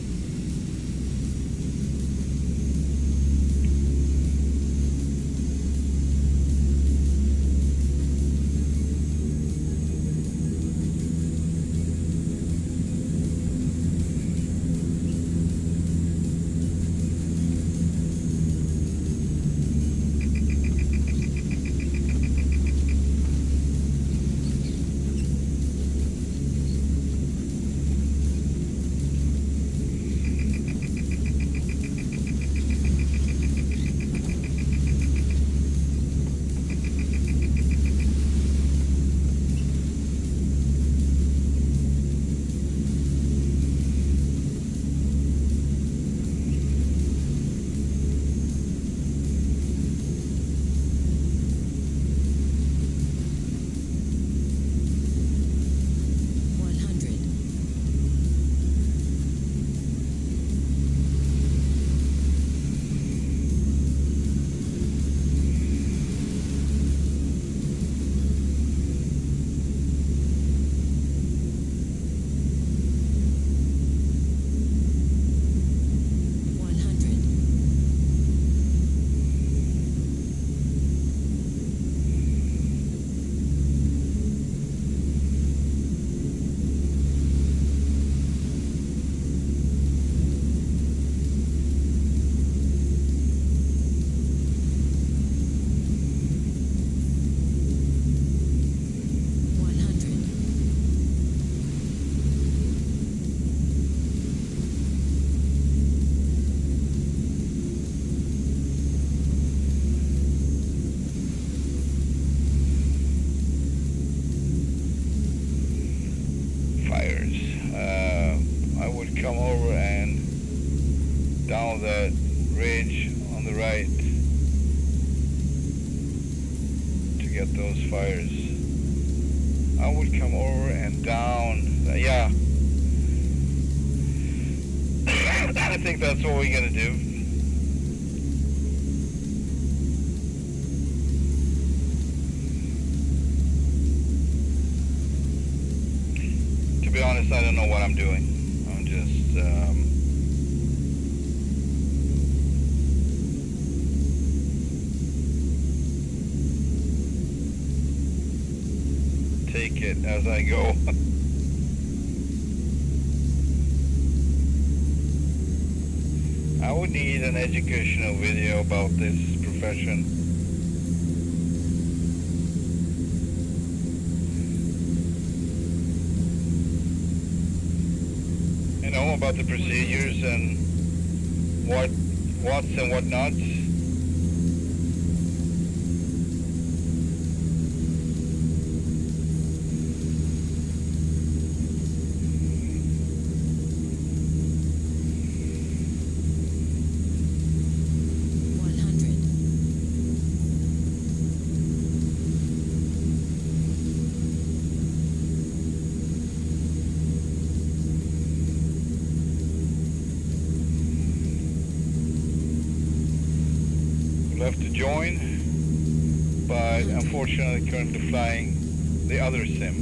get those fires. I would come over and down. Yeah. I think that's what we're gonna do. To be honest, I don't know what I'm doing. I'm just take it as I go. I would need an educational video about this profession. You know, about the procedures and what's and what not. Left to join, but unfortunately currently flying the other sim.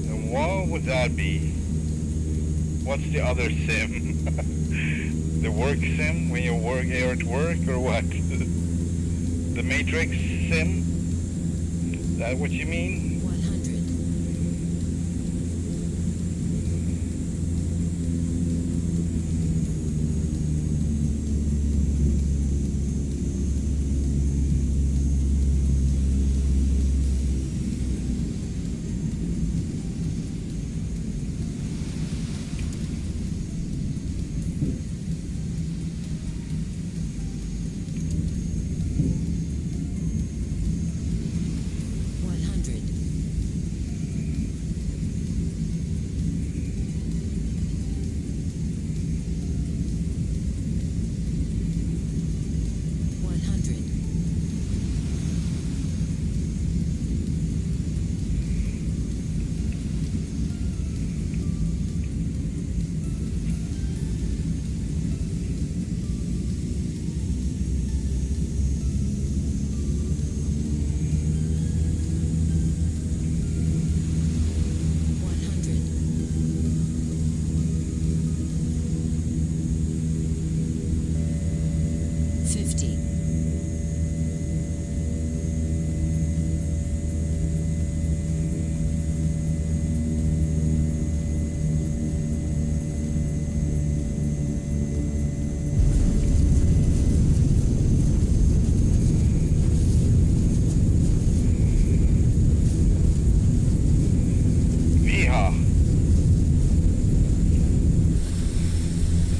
And what would that be? What's the other sim? The work sim when you are at work, or what? The Matrix sim? Is that what you mean? 100.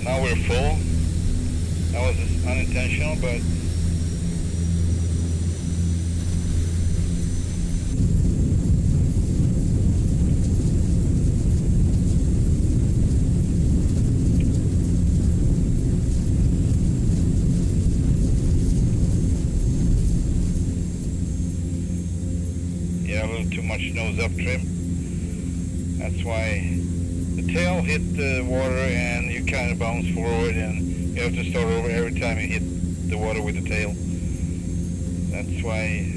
Now we're full. That was unintentional, but yeah, a little too much nose up trim. That's why the tail hit the water and you kind of bounce forward, and you have to start over every time you hit the water with the tail. That's why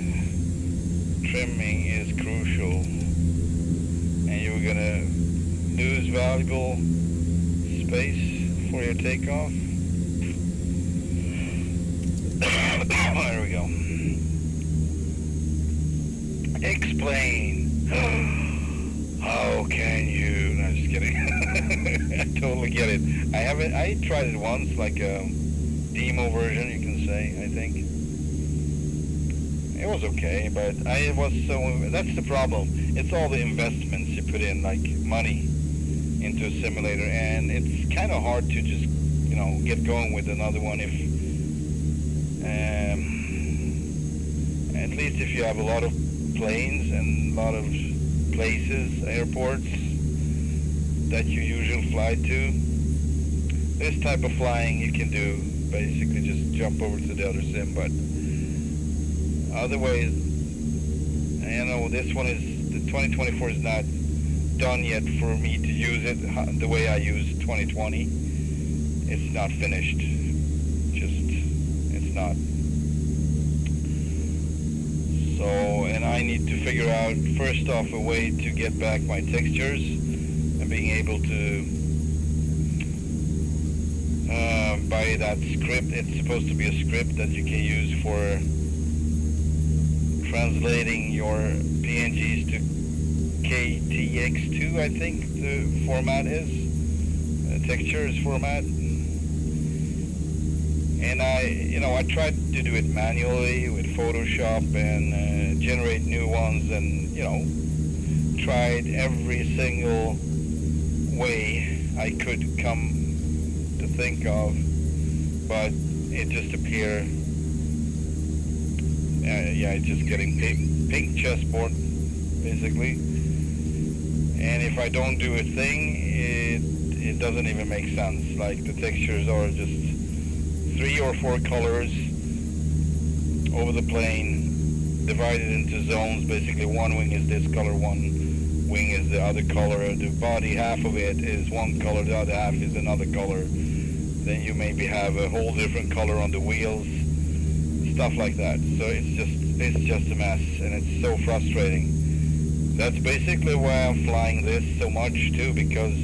trimming is crucial, and you're gonna lose valuable space for your takeoff. There we go. Explain. How can you? No, just kidding. I totally get it. I tried it once, like a demo version, you can say, I think. It was okay, but that's the problem. It's all the investments you put in, like money into a simulator, and it's kind of hard to just, get going with another one if, at least if you have a lot of planes and a lot of places, airports that you usually fly to. This type of flying you can do, basically just jump over to the other sim, but otherwise You know, this one is, the 2024 is not done yet for me to use it the way I use 2020. It's not finished. It's not. So, and I need to figure out, first off, a way to get back my textures and being able to buy that script. It's supposed to be a script that you can use for translating your PNGs to KTX2, I think the format is, textures format. And I tried to do it manually with Photoshop and generate new ones, and tried every single way I could come to think of, but it just appeared. It's just getting pink chessboard, basically. And if I don't do a thing, it doesn't even make sense. Like, the textures are just 3 or 4 colors over the plane, divided into zones. Basically, one wing is this color, one wing is the other color. The body, half of it is one color, the other half is another color. Then you maybe have a whole different color on the wheels, stuff like that. So it's just a mess, and it's so frustrating. That's basically why I'm flying this so much too, because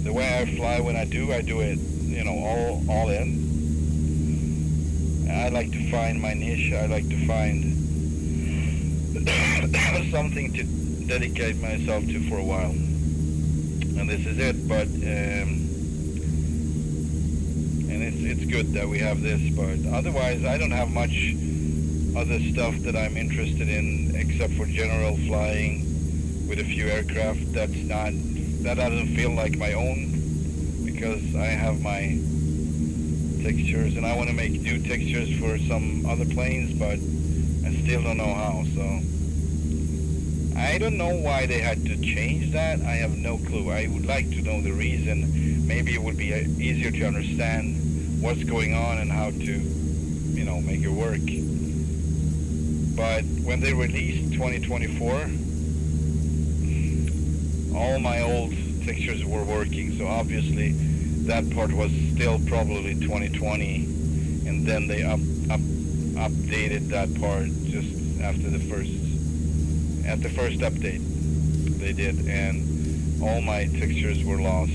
the way I fly, when I do it, all in. I like to find my niche. I like to find something to dedicate myself to for a while. And this is it, but and it's good that we have this, but otherwise I don't have much other stuff that I'm interested in except for general flying with a few aircraft. That doesn't feel like my own, because I have my textures and I want to make new textures for some other planes, but I still don't know how. So I don't know why they had to change that. I have no clue. I would like to know the reason. Maybe it would be easier to understand what's going on and how to, make it work. But when they released 2024, all my old textures were working. So obviously that part was still probably 2020, and then they updated that part just after the first update they did, and all my textures were lost.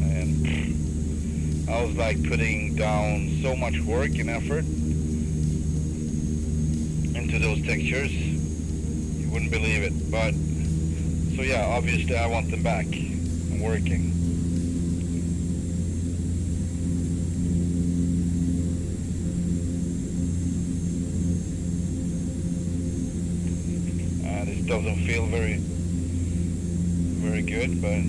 And I was like putting down so much work and effort into those textures, you wouldn't believe it. But so yeah, obviously I want them back and working. This doesn't feel very good, but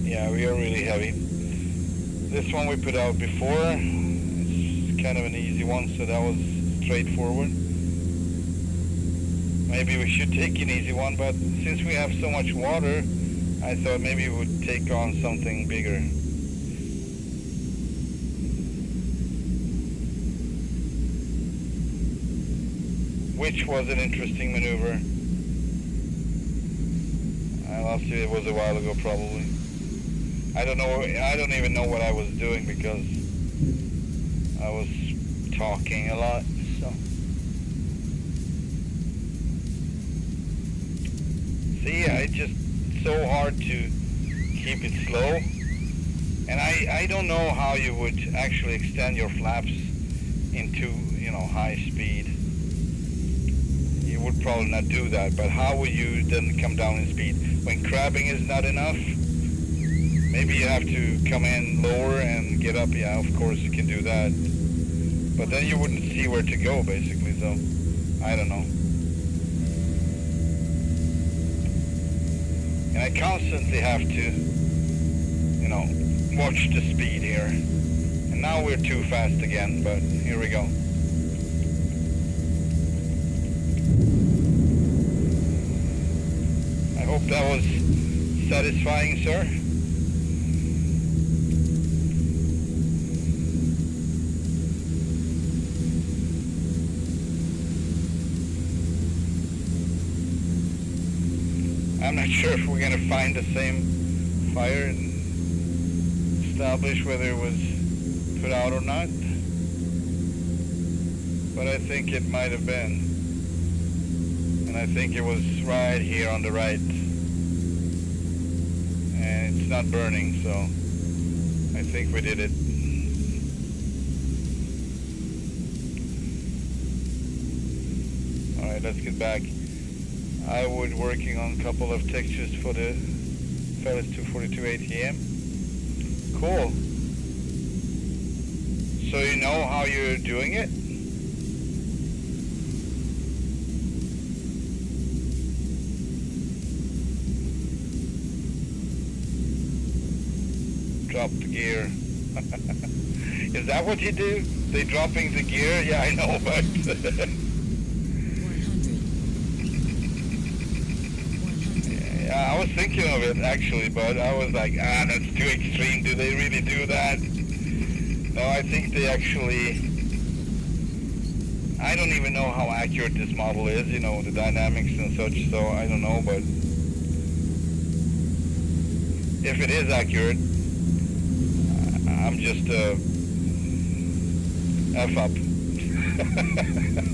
yeah, we are really heavy. This one we put out before, it's kind of an easy one, so that was straightforward. Maybe we should take an easy one, but since we have so much water, I thought maybe we would take on something bigger. Which was an interesting maneuver. I lost you, it was a while ago probably. I don't even know what I was doing, because I was talking a lot, so. See, it's just so hard to keep it slow. And I don't know how you would actually extend your flaps into, high speed. You would probably not do that, but how would you then come down in speed? When crabbing is not enough, maybe you have to come in lower and get up. Yeah, of course you can do that. But then you wouldn't see where to go, basically, so I don't know. And I constantly have to, watch the speed here. And now we're too fast again, but here we go. I hope that was satisfying, sir. I'm not sure if we're gonna find the same fire and establish whether it was put out or not. But I think it might have been. And I think it was right here on the right. And it's not burning, so I think we did it. Alright, let's get back. I was working on a couple of textures for the Fellas 242 ATM. Cool. So you know how you're doing it? Drop the gear. Is that what you do? They dropping the gear? Yeah, I know, but 100. 100. yeah, I was thinking of it actually, but I was like, that's too extreme. Do they really do that? No, I think they actually. I don't even know how accurate this model is, you know, the dynamics and such. So I don't know, but if it is accurate, I'm just a F up.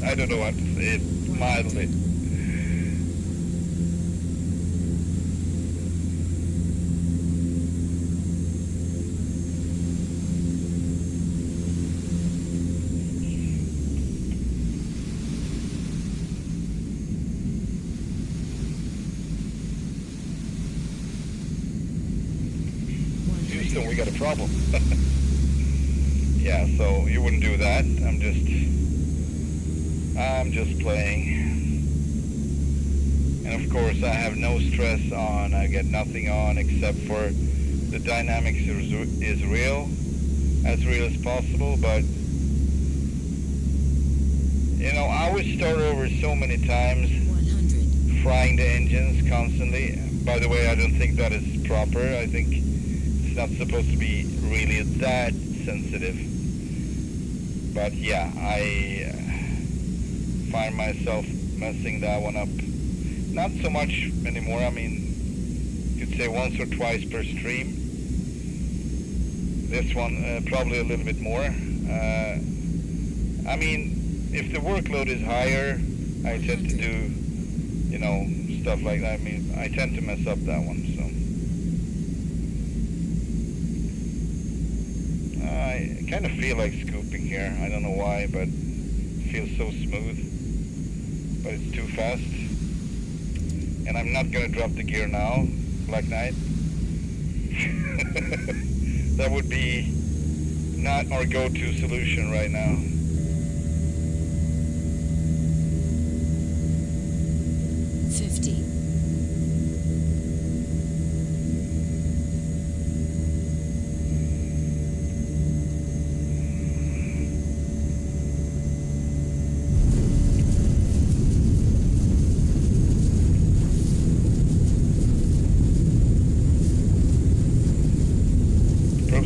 I don't know how to say it mildly. Houston, we got a problem. Yeah, so you wouldn't do that. I'm just playing. And of course I have no stress on, I get nothing on except for the dynamics is real, as real as possible, but you know, I would start over so many times, 100. frying the engines constantly. By the way, I don't think that is proper. I think it's not supposed to be really that sensitive. But yeah, I find myself messing that one up. Not so much anymore. I mean, you could say once or twice per stream. This one probably a little bit more. I mean, if the workload is higher, I tend to do, you know, stuff like that. I mean, I tend to mess up that one, so. I kind of feel like scooping here. I don't know why, but it feels so smooth. But it's too fast. And I'm not going to drop the gear now, Black Knight. That would be not our go-to solution right now.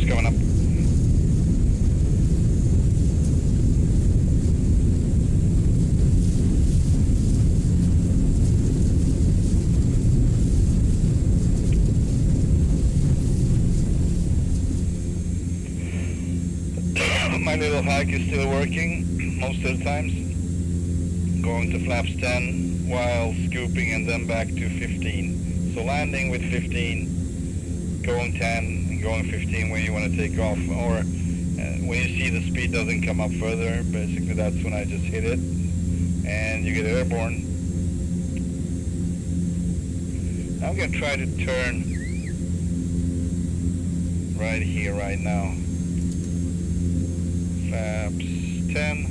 Coming up. My little hack is still working most of the times. Going to flaps 10 while scooping and then back to 15. So landing with 15, going 10, going 15 when you want to take off, or when you see the speed doesn't come up further, basically that's when I just hit it and you get airborne. I'm going to try to turn right here right now. Flaps 10.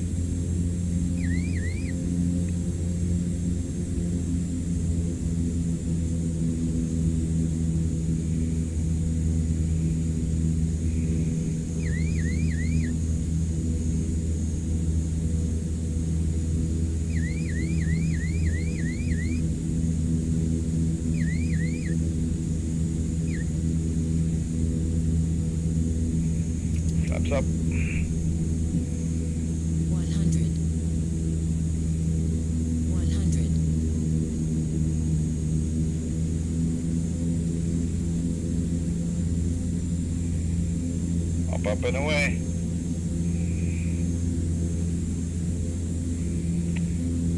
Up. 100. 100. up and away.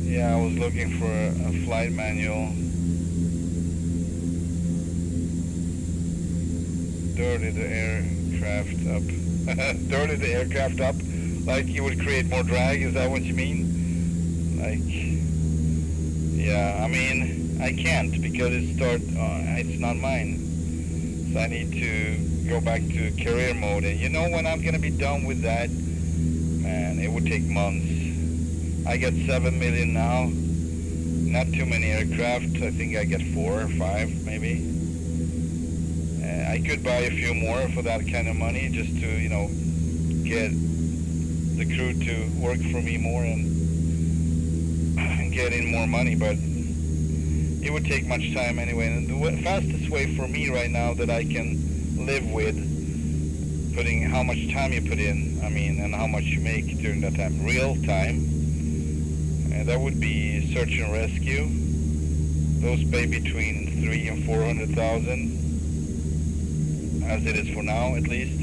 Yeah, I was looking for a flight manual. Dirty the aircraft up. Dirty the aircraft up? Like you would create more drag, is that what you mean? Like, yeah, I mean, I can't because it's not mine. So I need to go back to career mode. And you know when I'm going to be done with that? Man, it would take months. I get 7 million now. Not too many aircraft. I think I get 4 or 5 maybe. I could buy a few more for that kind of money just to, you know, get the crew to work for me more and get in more money, but it would take much time anyway. And the fastest way for me right now that I can live with putting how much time you put in, I mean, and how much you make during that time, real time, and that would be search and rescue. Those pay between 300,000 and 400,000. As it is for now, at least.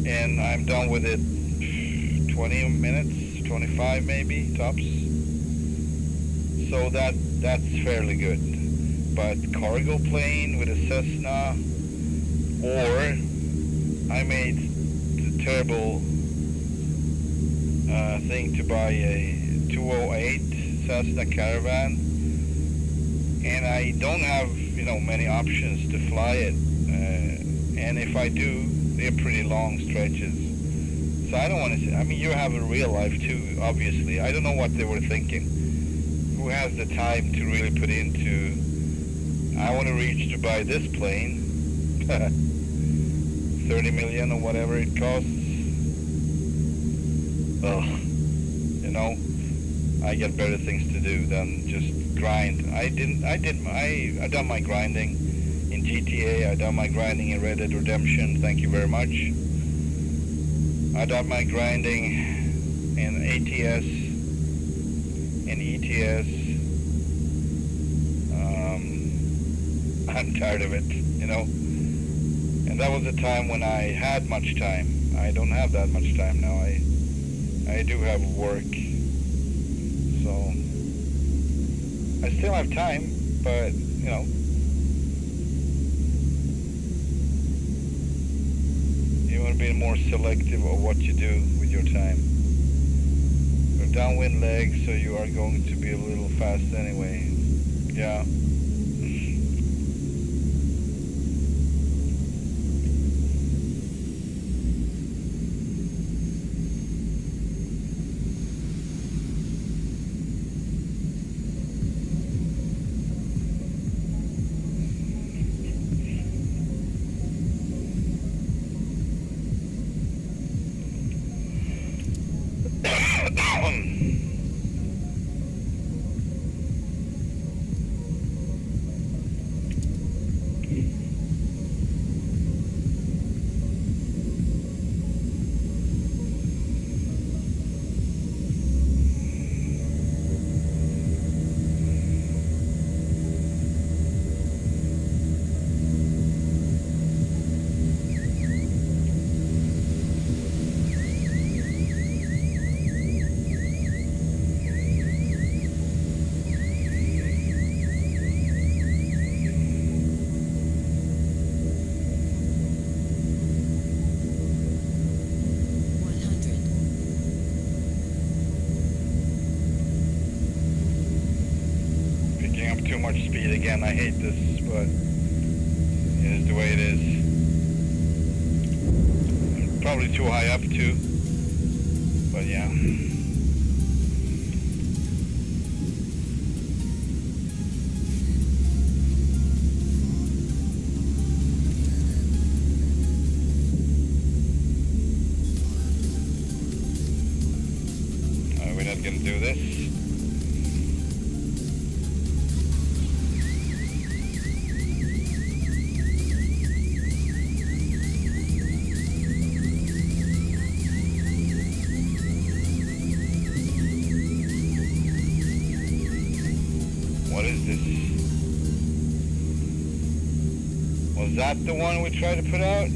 And I'm done with it 20 minutes, 25 maybe, tops. So that's fairly good. But cargo plane with a Cessna, or I made the terrible thing to buy a 208 Cessna Caravan, and I don't have, you know, many options to fly it. And if I do, they're pretty long stretches. So I don't want to say, I mean, you have a real life too, obviously. I don't know what they were thinking. Who has the time to really put into, I want to reach to buy this plane, 30 million or whatever it costs. Ugh, you know, I get better things to do than just grind. I done my grinding. In GTA, I done my grinding in Red Dead Redemption, thank you very much. I done my grinding in ATS, in ETS. I'm tired of it, you know. And that was a time when I had much time. I don't have that much time now. I do have work. So, I still have time, but, you know, you want to be more selective of what you do with your time. You're downwind leg, so you are going to be a little fast anyway. Yeah. Much speed again. I hate this, but it is the way it is. I'm probably too high up too, but yeah. We're not gonna do this. What is this? Was that the one we tried to put out?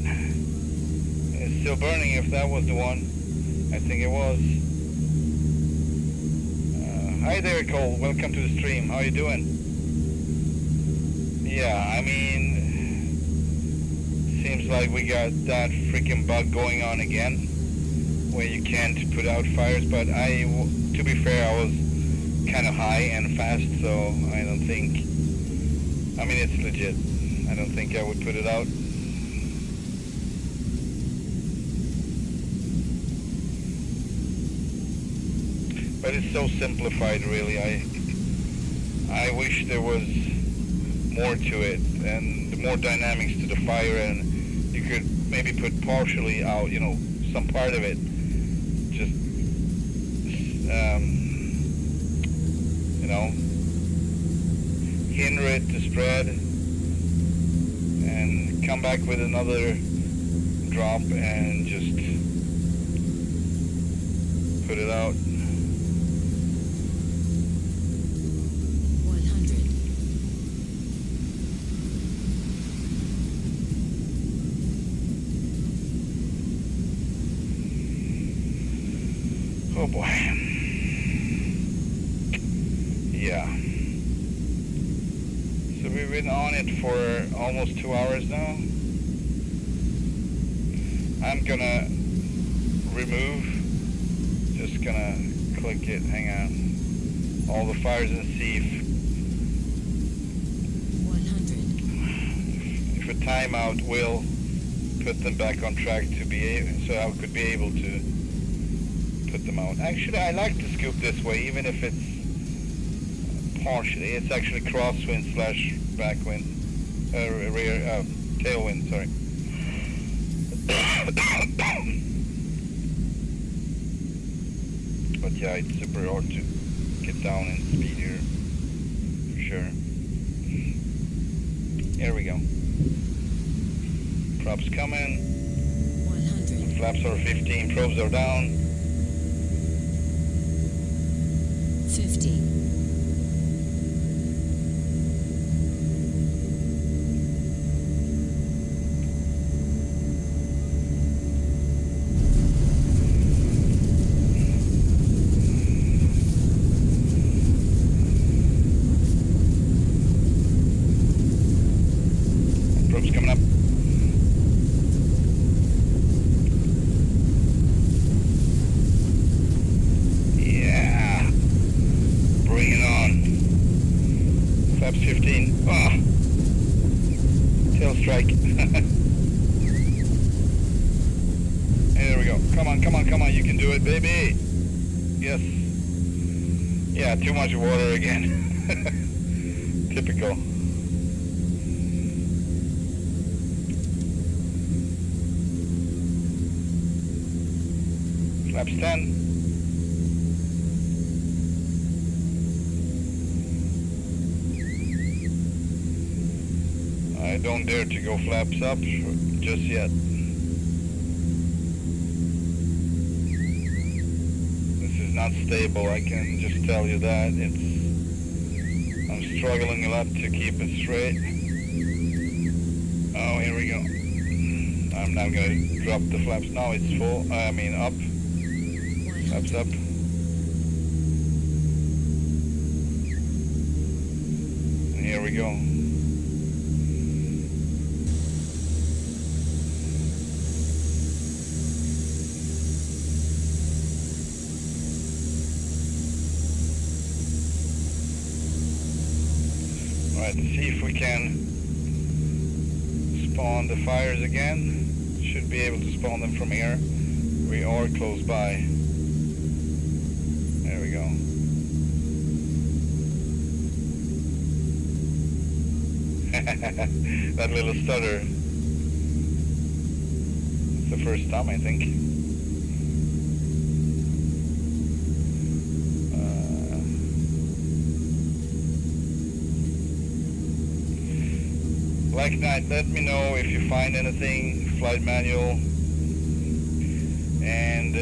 Let's still burning if that was the one. I think it was. Hi there, Cole. Welcome to the stream. How you doing? Yeah, I mean, seems like we got that freaking bug going on again, where you can't put out fires. But to be fair, I was kind of high and fast, so I don't think. I mean, it's legit. I don't think I would put it out. But it's so simplified, really. I wish there was more to it, and more dynamics to the fire, and you could maybe put partially out, you know, some part of it. Just, you know, hinder it to spread, and come back with another drop, and just put it out. 100. Oh boy. Yeah. So we've been on it for almost 2 hours now. I'm gonna remove, just gonna click it, hang on, all the fires and see if 100. if a timeout will put them back on track to be able, so I could be able to put them out. Actually, I like to scoop this way, even if it's partially. It's actually crosswind slash backwind, rear tailwind. Sorry. But yeah, it's super hard to get down in speed here, for sure. Here we go. Props coming. 100. Flaps are 15. Probes are down. 50. Probes coming up. Yeah. Bring it on. Flaps 15. Ah. Tail strike. There we go. Come on, come on, come on. You can do it, baby. Yes. Yeah, too much water again. Typical. Flaps 10. I don't dare to go flaps up just yet. This is not stable, I can just tell you that. I'm struggling a lot to keep it straight. Oh, here we go. I'm now going to drop the flaps. Now it's full, I mean up. Flaps up. And here we go. Alright, let's see if we can spawn the fires again. Should be able to spawn them from here. We are close by. There we go. That little stutter. It's the first time, I think. Black Knight, let me know if you find anything, flight manual, and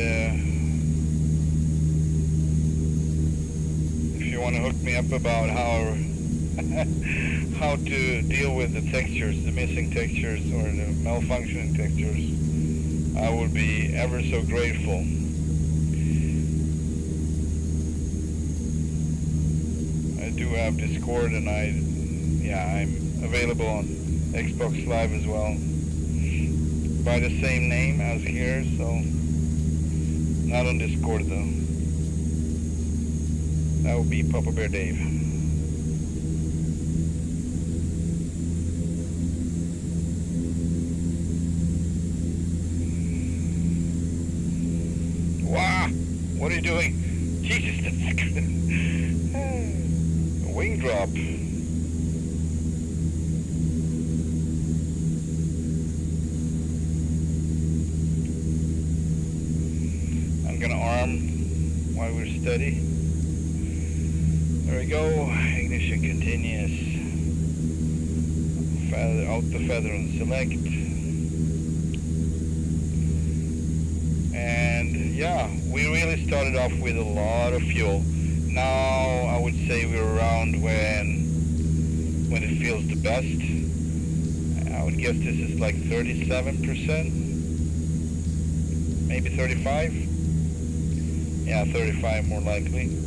if you want to hook me up about how how to deal with the textures, the missing textures or the malfunctioning textures, I would be ever so grateful. I do have Discord, and I'm available on Xbox Live as well by the same name as here, so not on Discord though. That would be Papa Bear Dave. Wow, what are you doing? Jesus, that's good. A wing drop. I'm gonna arm while we're steady. There we go. Ignition continuous. Feather out the feather and select. And yeah, we really started off with a lot of fuel. Now I would say we're around when it feels the best. I would guess this is like 37%, maybe 35. Yeah, 35 more likely.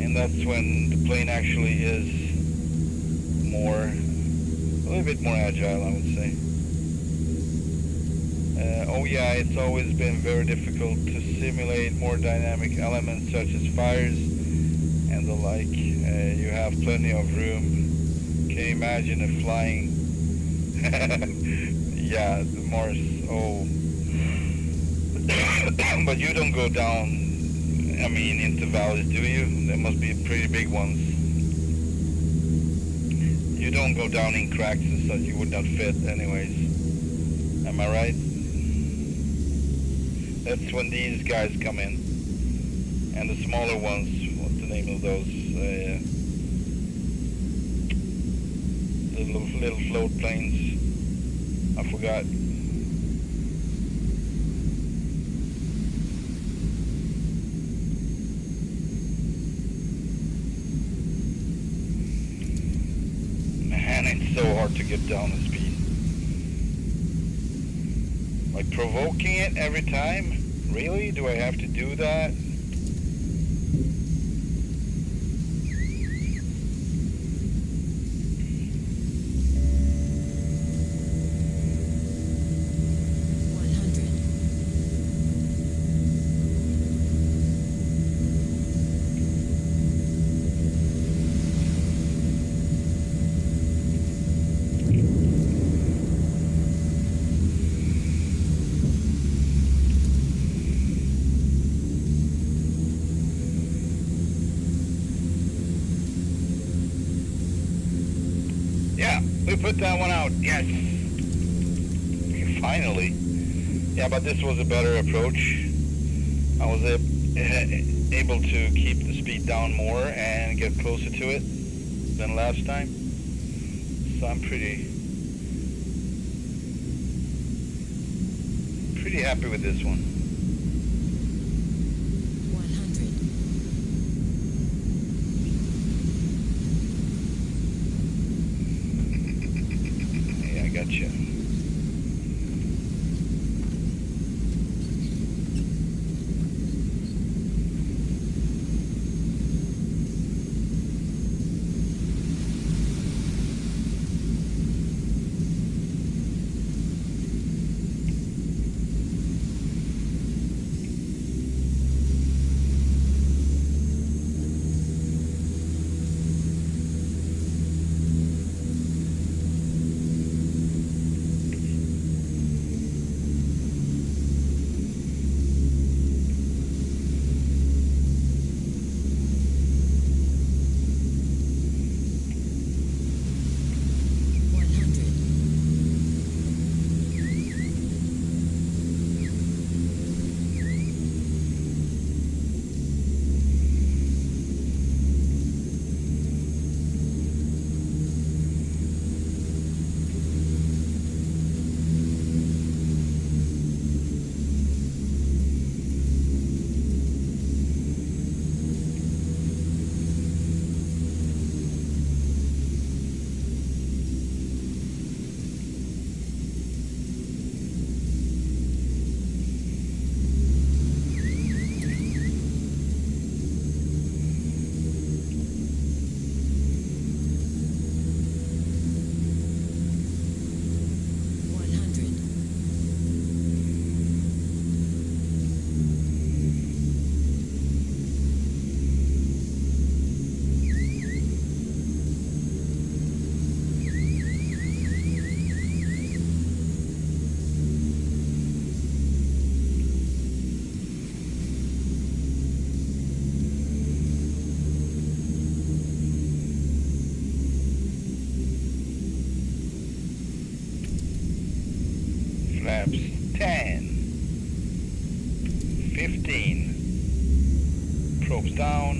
And that's when the plane actually is a little bit more agile, I would say. Oh yeah, it's always been very difficult to simulate more dynamic elements such as fires and the like. You have plenty of room. Can you imagine a flying... yeah, the Mars, oh. But you don't go down, into valleys, do you? There must be pretty big ones. You don't go down in cracks and such, you would not fit anyways. Am I right? That's when these guys come in. And the smaller ones, what's the name of those? Little float planes. I forgot. Man, it's so hard to get down the speed. Like provoking it every time? Really? Do I have to do that? We put that one out, yes. Finally. Yeah, but this was a better approach. I was able to keep the speed down more and get closer to it than last time. So I'm pretty happy with this one. 100. Gotcha. Flaps 10, 15, probes down,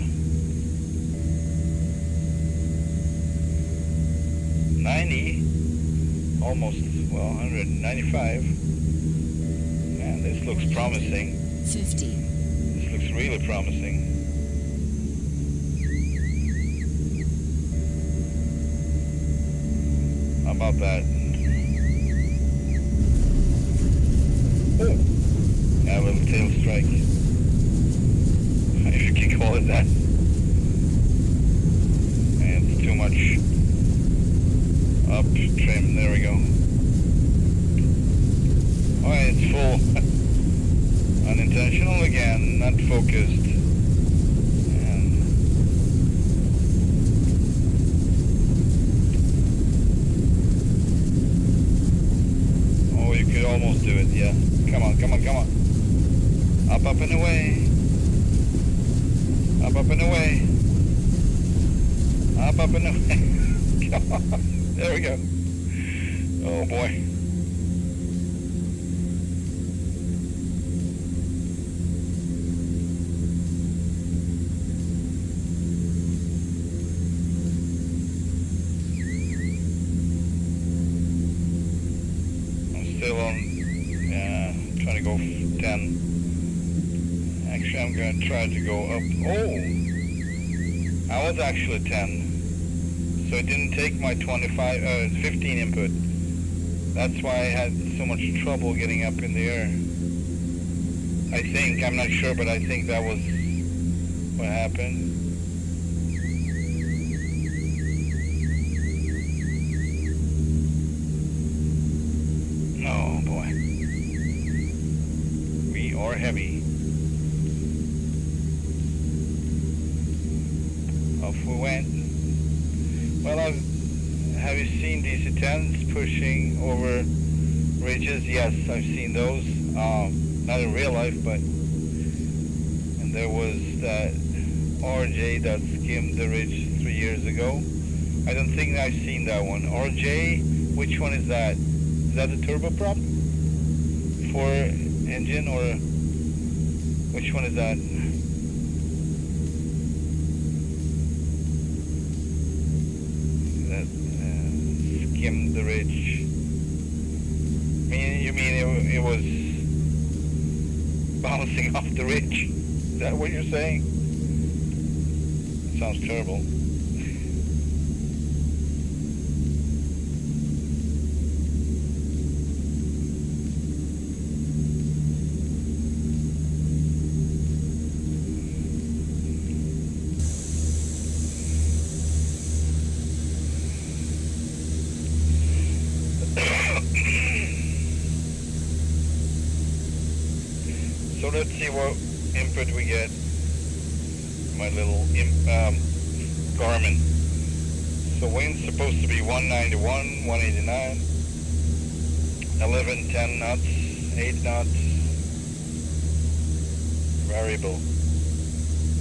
90, almost, well, 195, and this looks promising. 50. This looks really promising. How about that? Oh, yeah, a little tail strike, if you can call it that. And it's too much up trim. There we go. Oh, it's full. Unintentional again, not focused. And oh, you could almost do it, yeah. Come on, come on, come on. Up, up and away. Up, up and away. Up, up and away. Come on. There we go. Oh boy. Still on, yeah, trying to go 10. Actually, I'm going to try to go up. Oh, I was actually 10. So it didn't take my 15 input. That's why I had so much trouble getting up in the air. I think, I'm not sure, but I think that was what happened. Oh boy. We are heavy. Off we went. Well, have you seen DC-10s pushing over ridges? Yes, I've seen those. Not in real life, but... And there was that RJ that skimmed the ridge 3 years ago. I don't think I've seen that one. RJ, which one is that? Is that the turboprop? For engine, or which one is that? That skimmed the ridge. You mean it was bouncing off the ridge? Is that what you're saying? Sounds terrible. So let's see what input we get. My little Garmin. So wind's supposed to be 191, 189, 11, 10 knots, 8 knots, variable.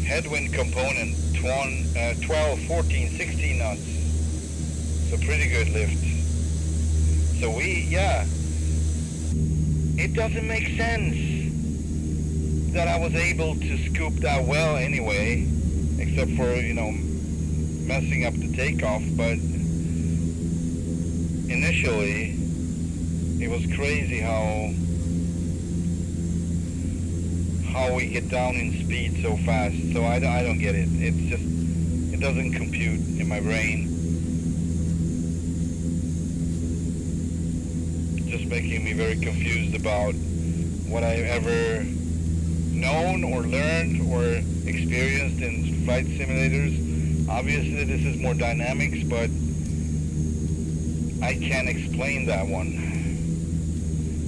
Headwind component 12, 14, 16 knots. So pretty good lift. So it doesn't make sense that I was able to scoop that well anyway, except for, messing up the takeoff, but initially it was crazy how we get down in speed so fast. So I don't get it. It's just, it doesn't compute in my brain. Just making me very confused about what I've ever known or learned or experienced in flight simulators. Obviously this is more dynamics, but I can't explain that one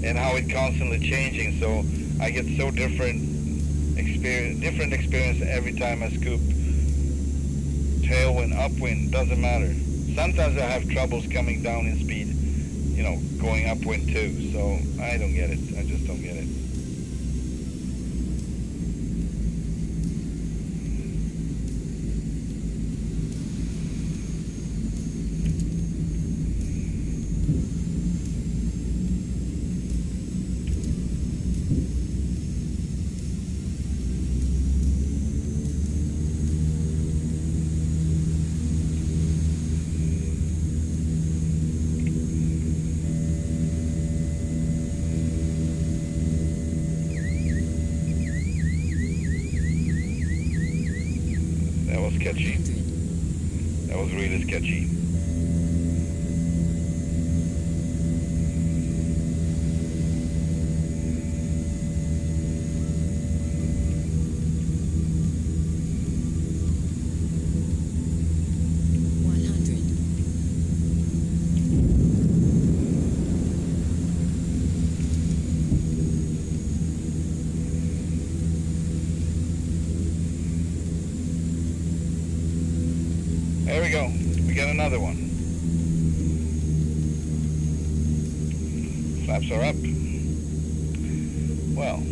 and how it's constantly changing. So I get so different experience every time I scoop. Tailwind, upwind, doesn't matter. Sometimes I have troubles coming down in speed, going upwind too. So I don't get it. I just don't get it. sketchy. 100. That was really sketchy. There we go. We got another one. Flaps are up. Well.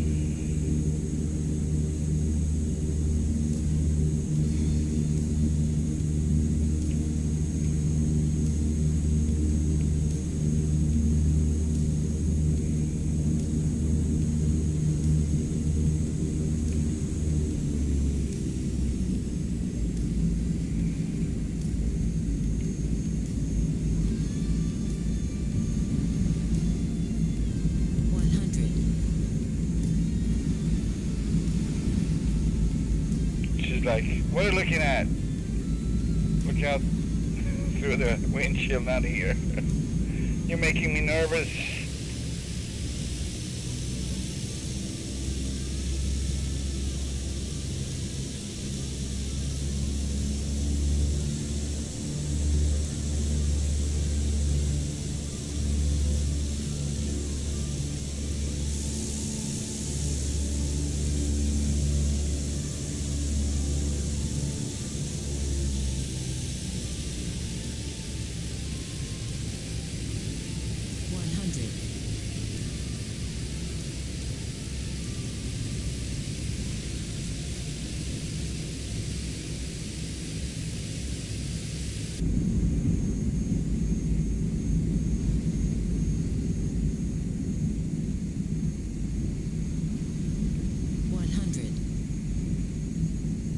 Like, what are you looking at? Look out through the windshield, not here. You're making me nervous.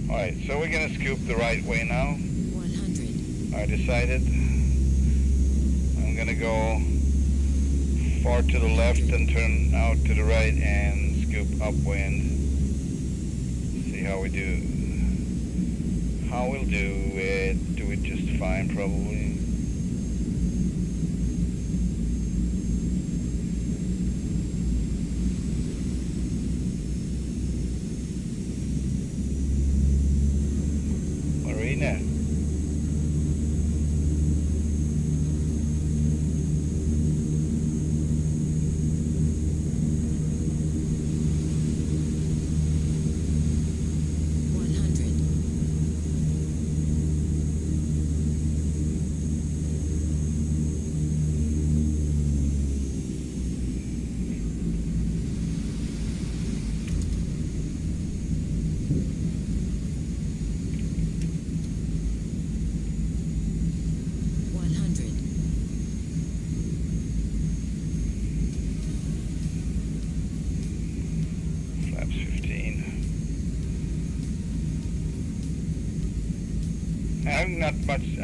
Alright, so we're gonna scoop the right way now. 100. I decided I'm gonna go far to the left and turn out to the right and scoop upwind. See how we do. How we'll do it. Do it just fine, probably. Marina.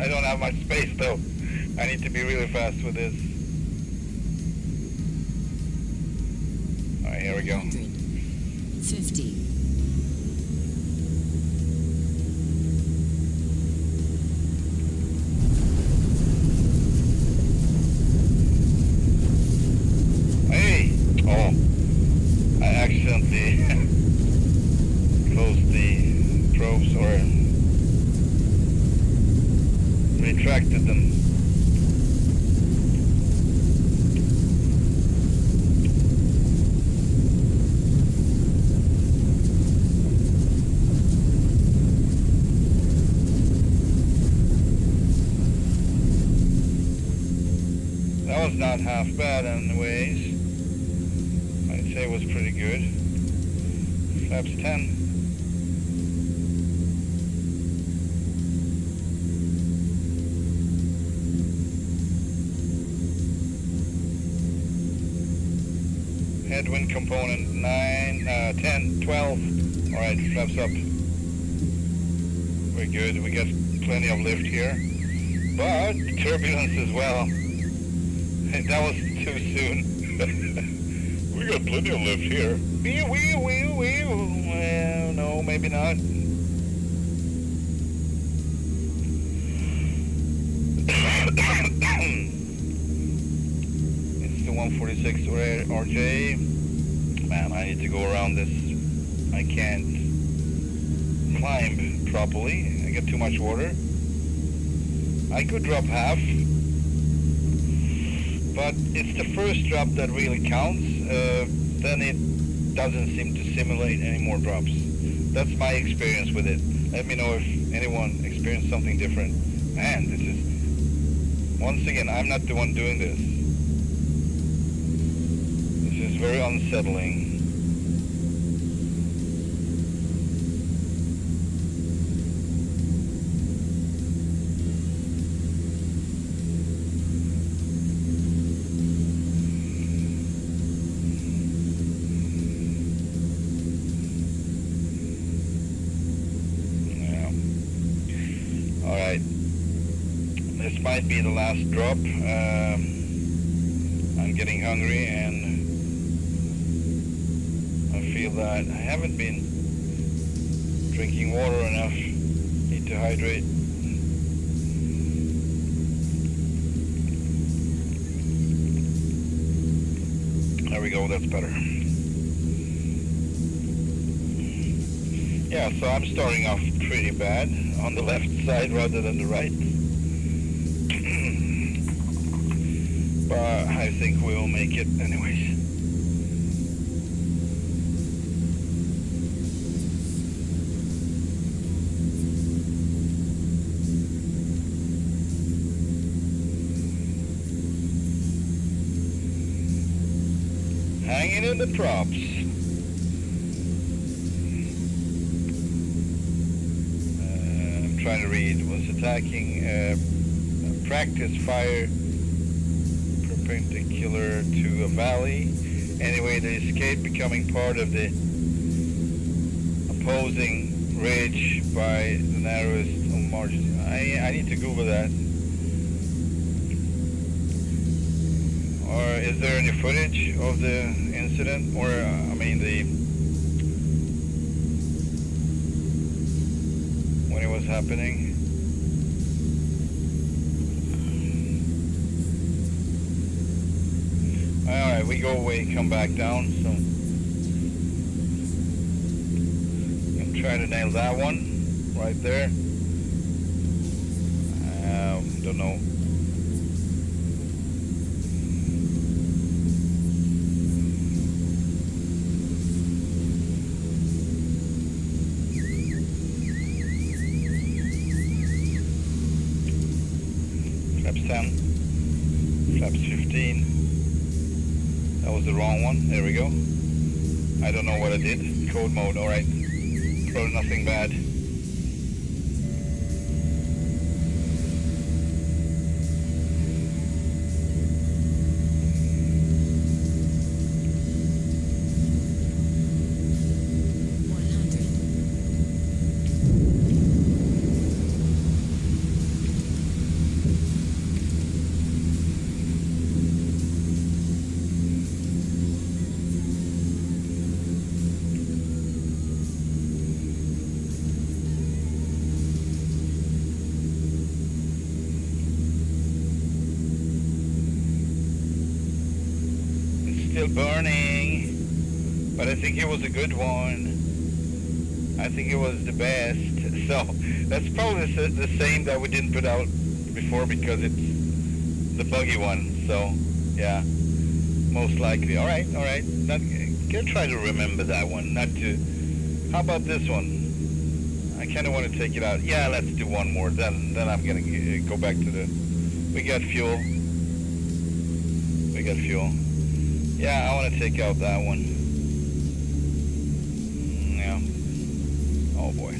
I don't have much space though. I need to be really fast with this. Alright, here we go. 50. Hey! Oh, I accidentally closed the probes or retracted them. That was not half bad anyways. I'd say it was pretty good. Flaps 10. Headwind component 9, 10, 12. Alright, flaps up. We're good. We got plenty of lift here. But turbulence as well. That was too soon. We got plenty of lift here. Well, no, maybe not. 146 RJ. Man, I need to go around this. I can't climb properly. I get too much water. I could drop half, but it's the first drop that really counts. Then it doesn't seem to simulate any more drops. That's my experience with it. Let me know if anyone experienced something different. Man, this is, once again, I'm not the one doing this. This is very unsettling. This might be the last drop. I'm getting hungry and I feel that I haven't been drinking water enough. Need to hydrate. There we go, that's better. Yeah, so I'm starting off pretty bad on the left side rather than the right. But I think we will make it anyways. Hanging in the props. I'm trying to read. Was attacking practice fire perpendicular to a valley. Anyway, they escaped, becoming part of the opposing ridge by the narrowest margin. I need to Google that. Or is there any footage of the incident? Or, I mean, when it was happening? Alright, we go away, come back down, so I'm trying to nail that one right there. Don't know. Flaps 10, flaps 15. That was the wrong one. There we go. I don't know what I did. Code mode, alright. Probably nothing bad. Still burning, but I think it was a good one. I think it was the best. So that's probably the same that we didn't put out before because it's the buggy one. So yeah, most likely. All right. Gonna try to remember that one. Not to. How about this one? I kind of want to take it out. Yeah, let's do one more. Then I'm gonna go back to the. We got fuel. Yeah, I want to take out that one. Yeah. Oh boy.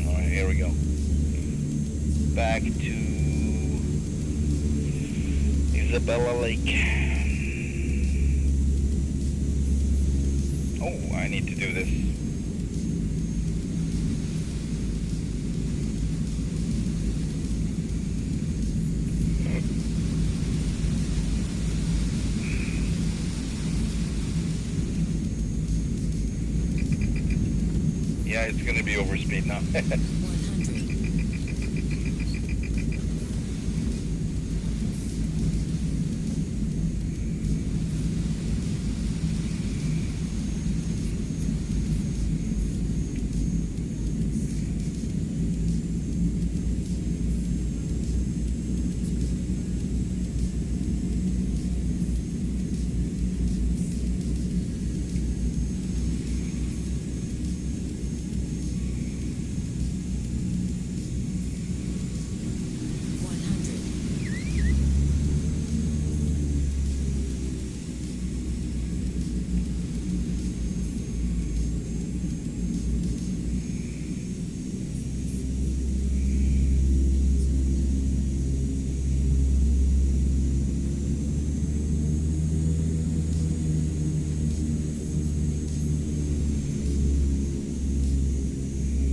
Alright, here we go. Back to Isabella Lake. Oh, I need to do this. Yeah, it's gonna be over speed now.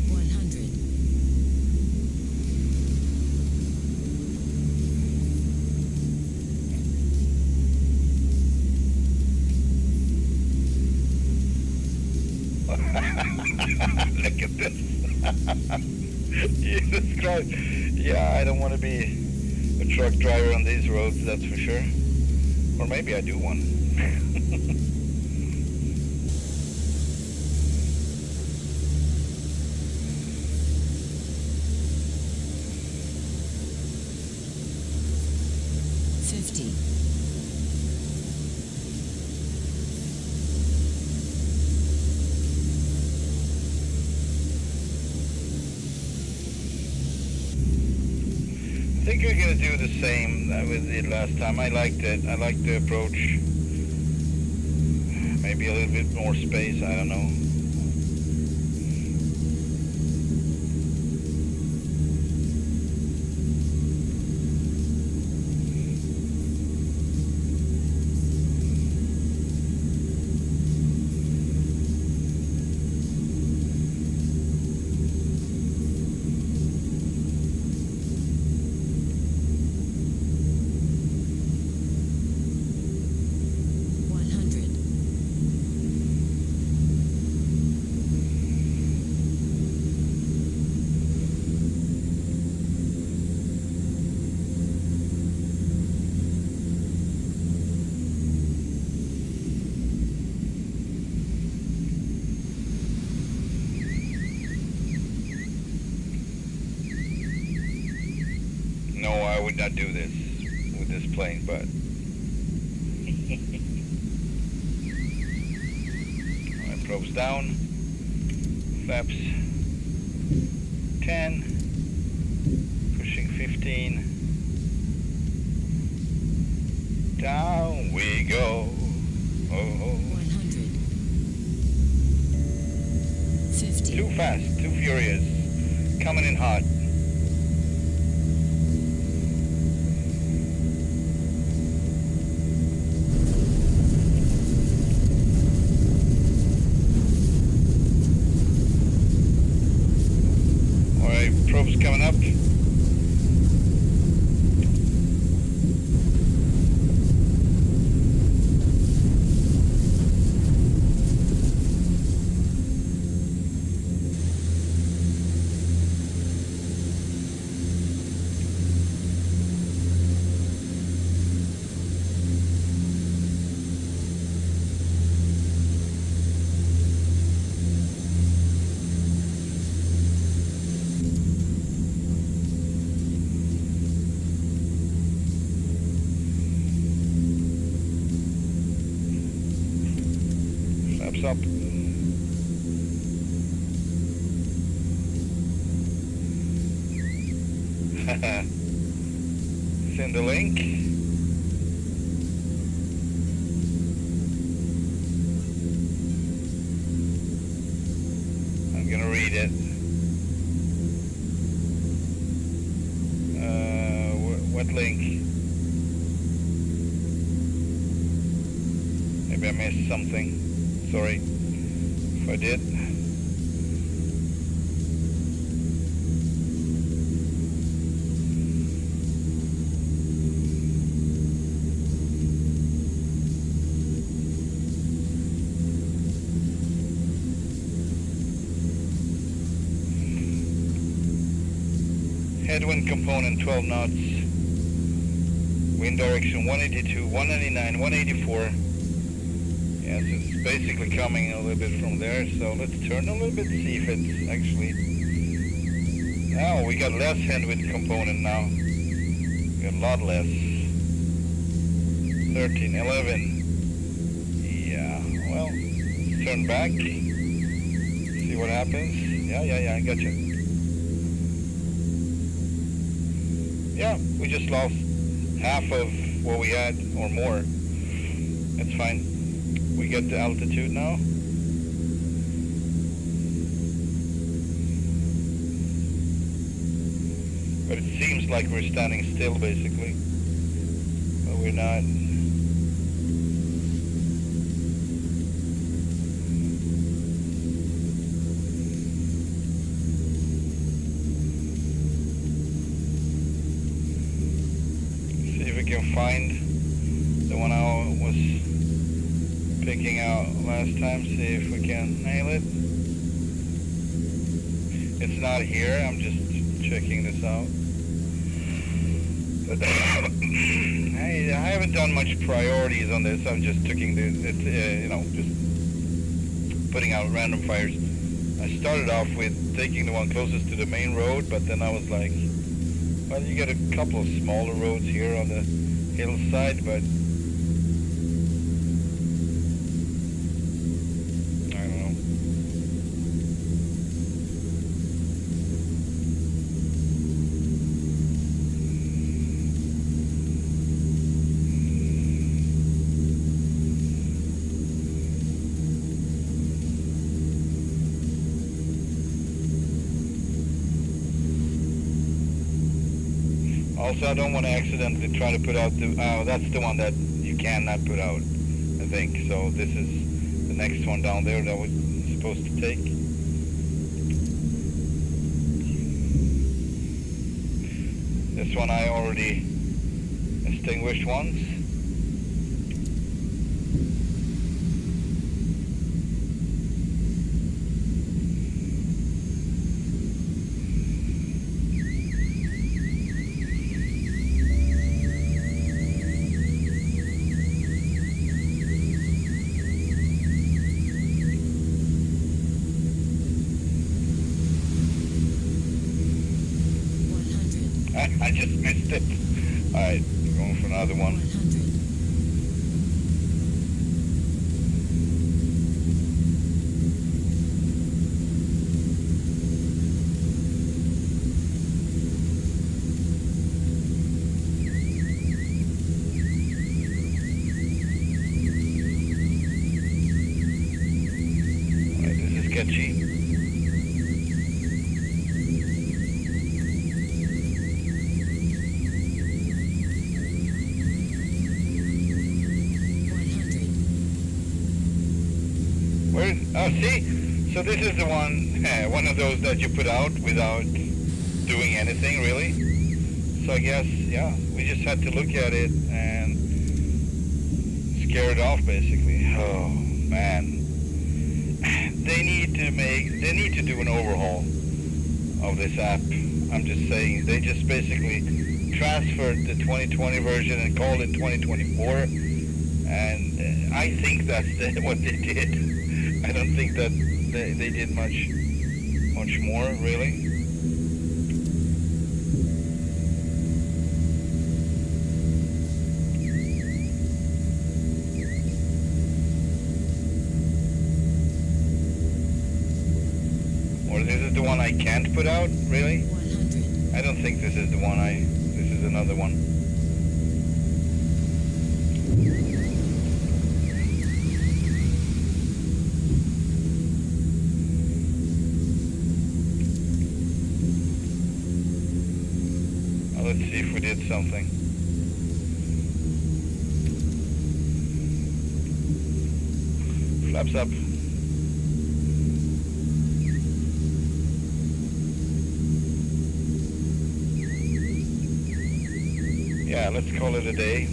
100. Look at this. Jesus Christ. Yeah, I don't want to be a truck driver on these roads, that's for sure. Or maybe I do one. 50. I think we're gonna do the same that we did last time. I liked it. I liked the approach. Maybe a little bit more space, I don't know. No, I would not do this with this plane, but alright, probes down, flaps 10, pushing 15, down we go. Oh, 100. 50. too fast, too furious, coming in hot. Probes coming up. Flaps up. Send the link. I'm gonna read it. What link? Maybe I missed something. Sorry if I did. Headwind component 12 knots. Wind direction 182, 199, 184. Yes, it's basically coming a little bit from there. So let's turn a little bit, see if it's actually... Now we got less headwind component now. We got a lot less. 13, 11. Yeah, well, let's turn back. See what happens. Yeah, I gotcha. Yeah, we just lost half of what we had or more. That's fine. We get the altitude now. But it seems like we're standing still basically. But we're not. Can find the one I was picking out last time, see if we can nail it. It's not here, I'm just checking this out. I haven't done much priorities on this, I'm just taking the, just putting out random fires. I started off with taking the one closest to the main road, but then I was like, well, you get a couple of smaller roads here on the hillside, but I don't know. Also, I don't want to accidentally try to put out the... that's the one that you cannot put out, I think. So this is the next one down there that we're supposed to take. This one I already extinguished once. I just missed it. Alright, we're going for another one. 100. Alright, this is sketchy. Oh, see? So this is the one of those that you put out without doing anything, really. So I guess, yeah, we just had to look at it and scare it off, basically. Oh, man. They need to do an overhaul of this app. I'm just saying, they just basically transferred the 2020 version and called it 2024. And I think that's what they did. I don't think that they did much more, really. Or this is the one I can't put out, really? 100. I don't think this is the one this is another one. Let's see if we did something. Flaps up. Yeah, let's call it a day.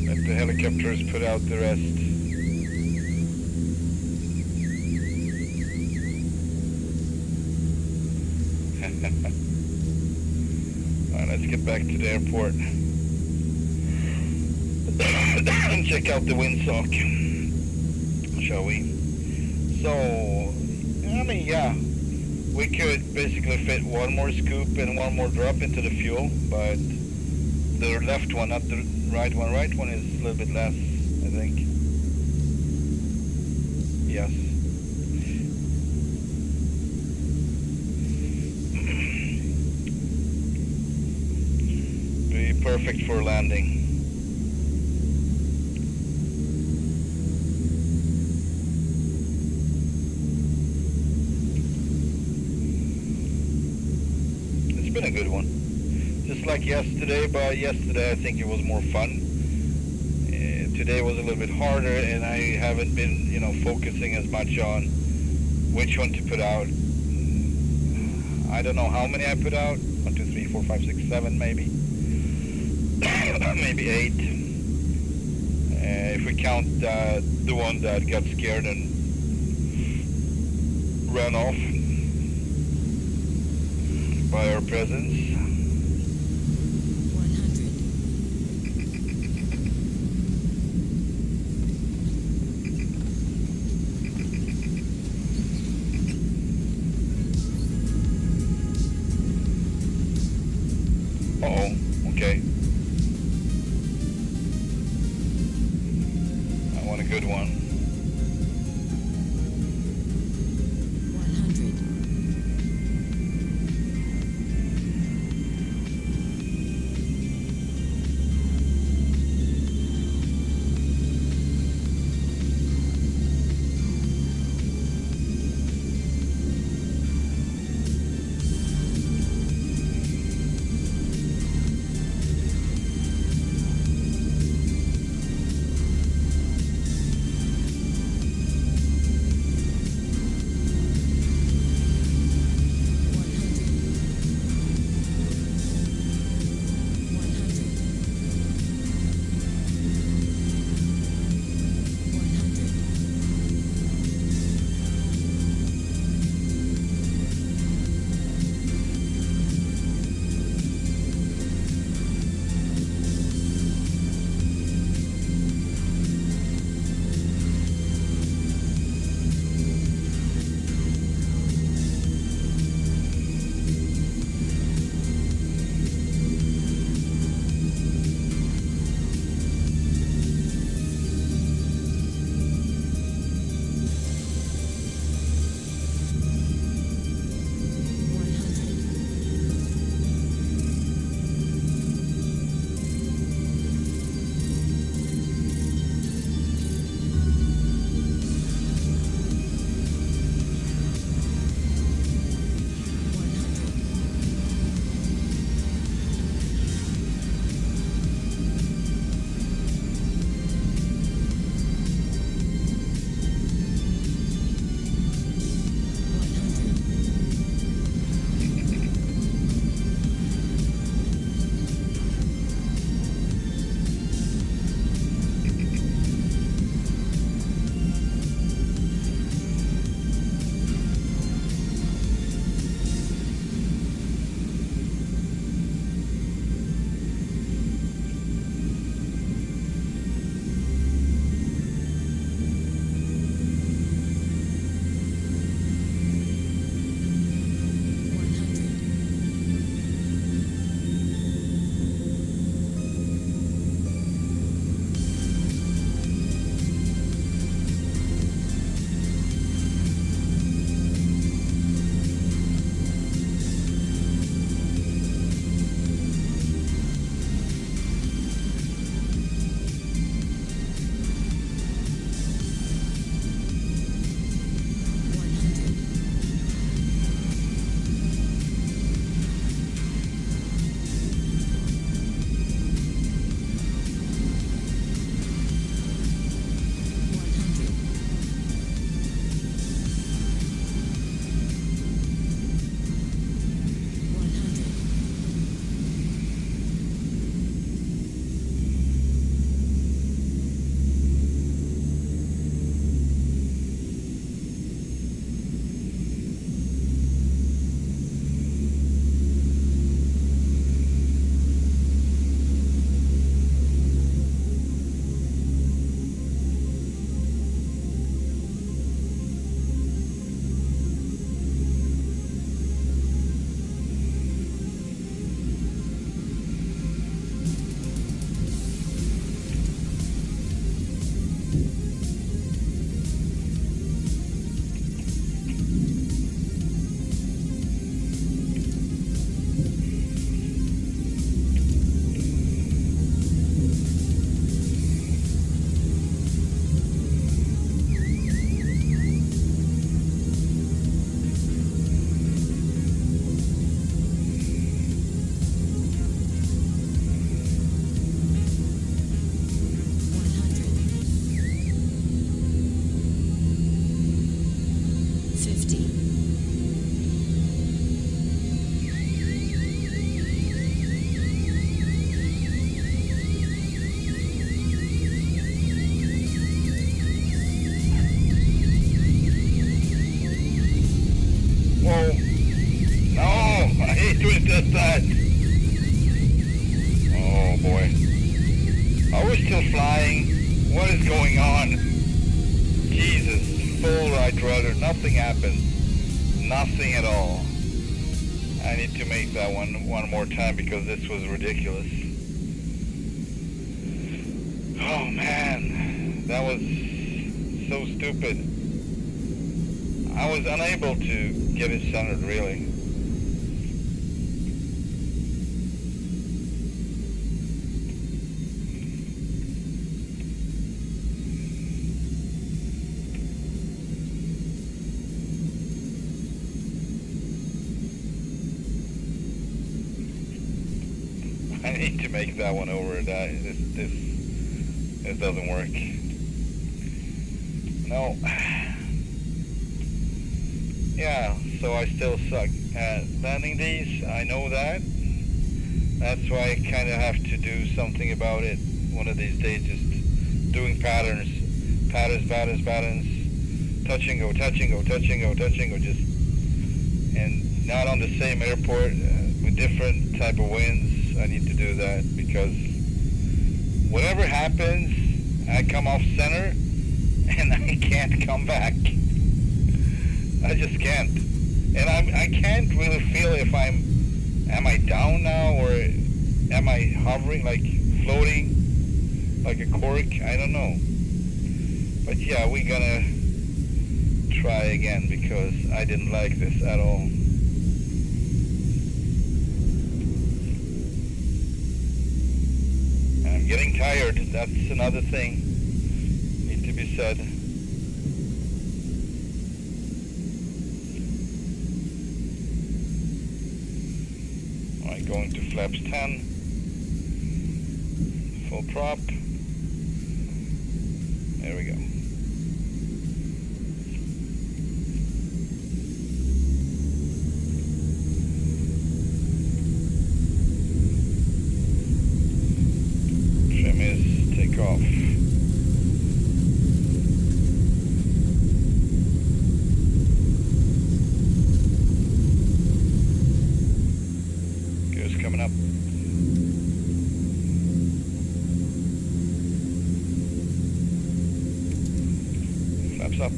Let the helicopters put out the rest. Let's get back to the airport and check out the windsock, shall we? So, I mean, yeah, we could basically fit one more scoop and one more drop into the fuel, but the left one, not the right one. Right one is a little bit less, I think. Yes. Be perfect for landing. It's been a good one. Just like yesterday, but yesterday I think it was more fun. Today was a little bit harder, and I haven't been, focusing as much on which one to put out. I don't know how many I put out. 1, 2, 3, 4, 5, 6, 7, maybe. Maybe 8. If we count the one that got scared and ran off by our presence. 100. Uh-oh, okay. I want a good one. 100. still flying? What is going on? Jesus, full right rudder, nothing happened. Nothing at all. I need to make that one more time because this was ridiculous. Oh man, that was so stupid. I was unable to get it centered, really. I need to make that one over. This doesn't work. No. Yeah, so I still suck at landing these. I know that. That's why I kind of have to do something about it one of these days. Just doing patterns, touch and go, just, and not on the same airport with different type of winds. I need to do that because whatever happens, I come off center and I can't come back. I just can't. And I can't really feel if am I down now or am I hovering, like floating like a cork? I don't know. But yeah, we're gonna try again because I didn't like this at all. I'm getting tired. That's another thing need to be said. Alright, going to flaps 10. Full prop. There we go. Trim is take off. Gear's coming up. Flaps up.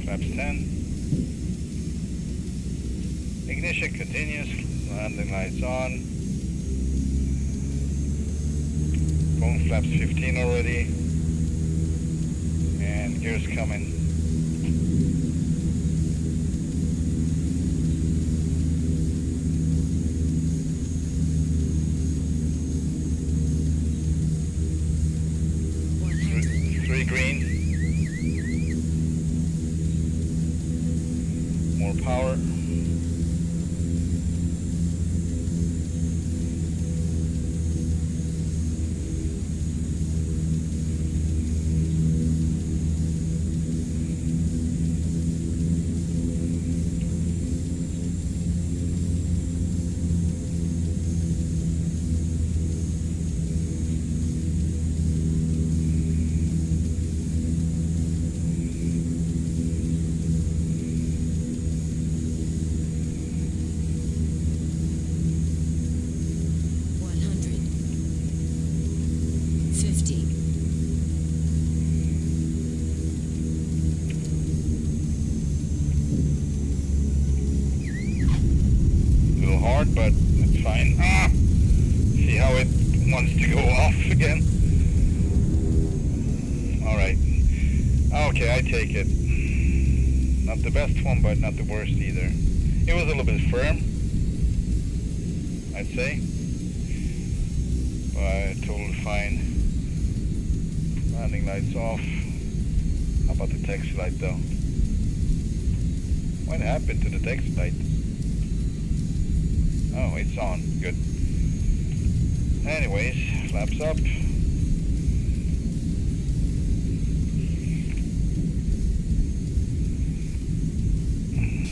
Flaps 10. Ignition continues. Landing lights on. Going flaps 15 already. And gears coming. Three green. More power. But it's fine. See how it wants to go off again? Alright. Okay, I take it. Not the best one, but not the worst either. It was a little bit firm, I'd say. But totally fine. Landing lights off. How about the taxi light though? What happened to the taxi light? Oh, it's on. Good. Anyways, flaps up.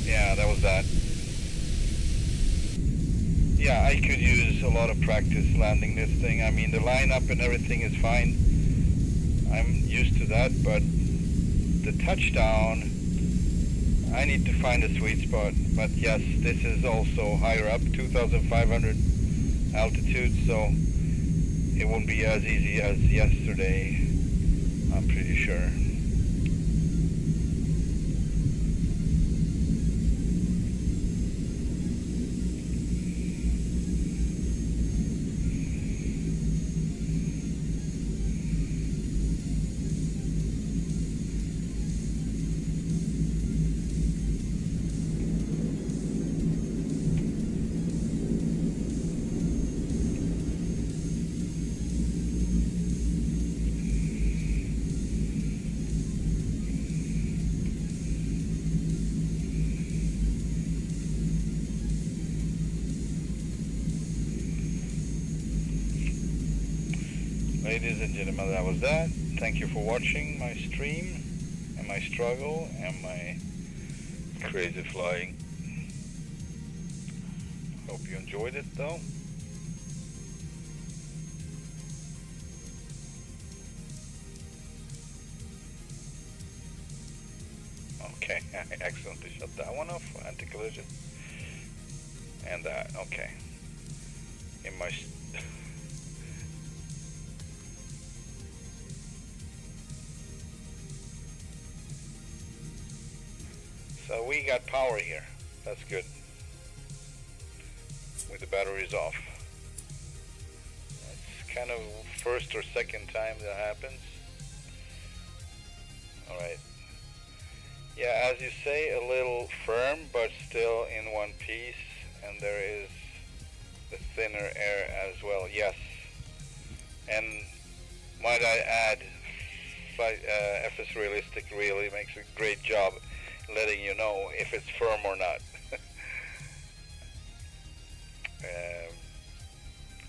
Yeah, that was that. Yeah, I could use a lot of practice landing this thing. I mean, the lineup and everything is fine. I'm used to that, but the touchdown, I need to find a sweet spot. But yes, this is also higher up, 2,500 altitude, so it won't be as easy as yesterday, I'm pretty sure. Ladies and gentlemen, that was that. Thank you for watching my stream and my struggle and my crazy flying. Hope you enjoyed it though. Okay, I accidentally shut that one off, anti-collision. And that, okay. In my So we got power here. That's good. With the batteries off. It's kind of first or second time that happens. Alright. Yeah, as you say, a little firm, but still in one piece. And there is the thinner air as well. Yes. And might I add, FS Realistic really makes a great job letting you know if it's firm or not.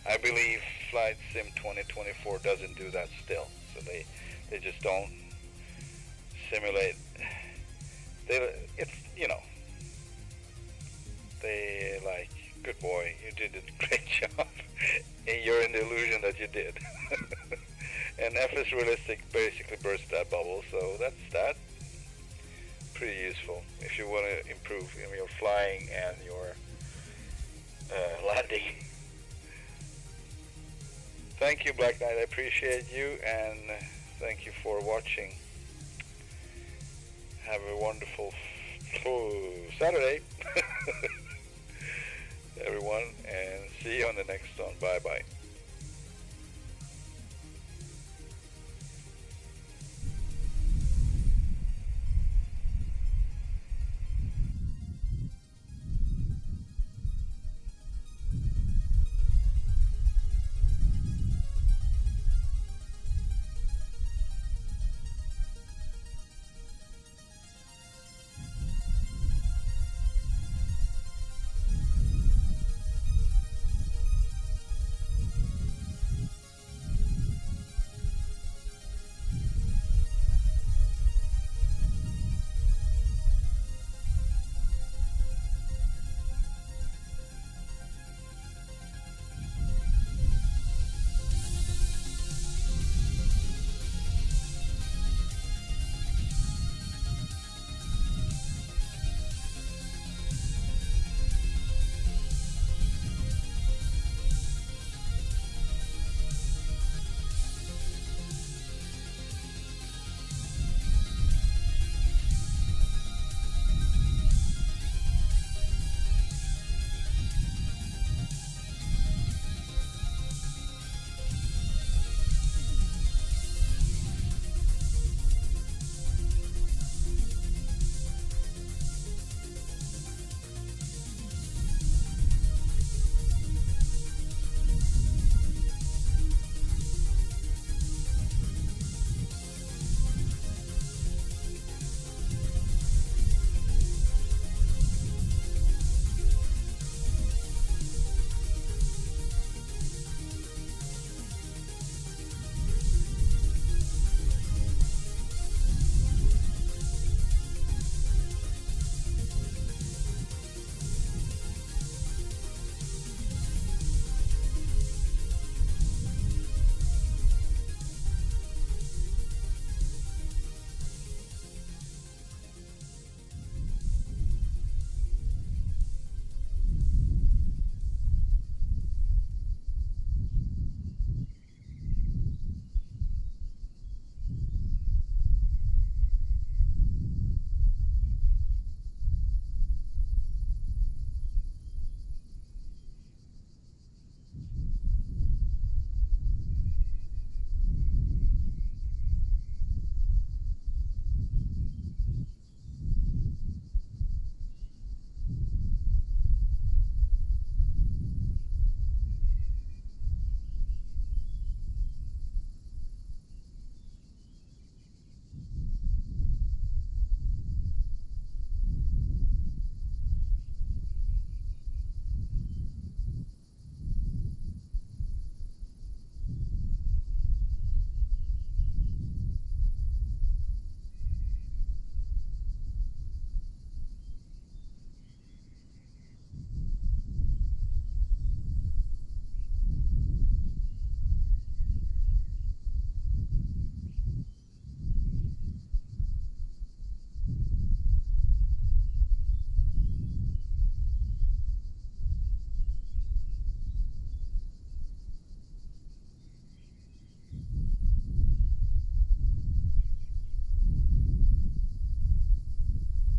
I believe Flight Sim 2024 doesn't do that still, so they just don't simulate. It's, you know, they like, good boy, you did a great job, and you're in the illusion that you did. And FS Realistic basically burst that bubble, so that's that. Pretty useful if you want to improve in your flying and your landing. Thank you, Black Knight. I appreciate you, and thank you for watching. Have a wonderful Saturday, everyone, and see you on the next one. Bye bye.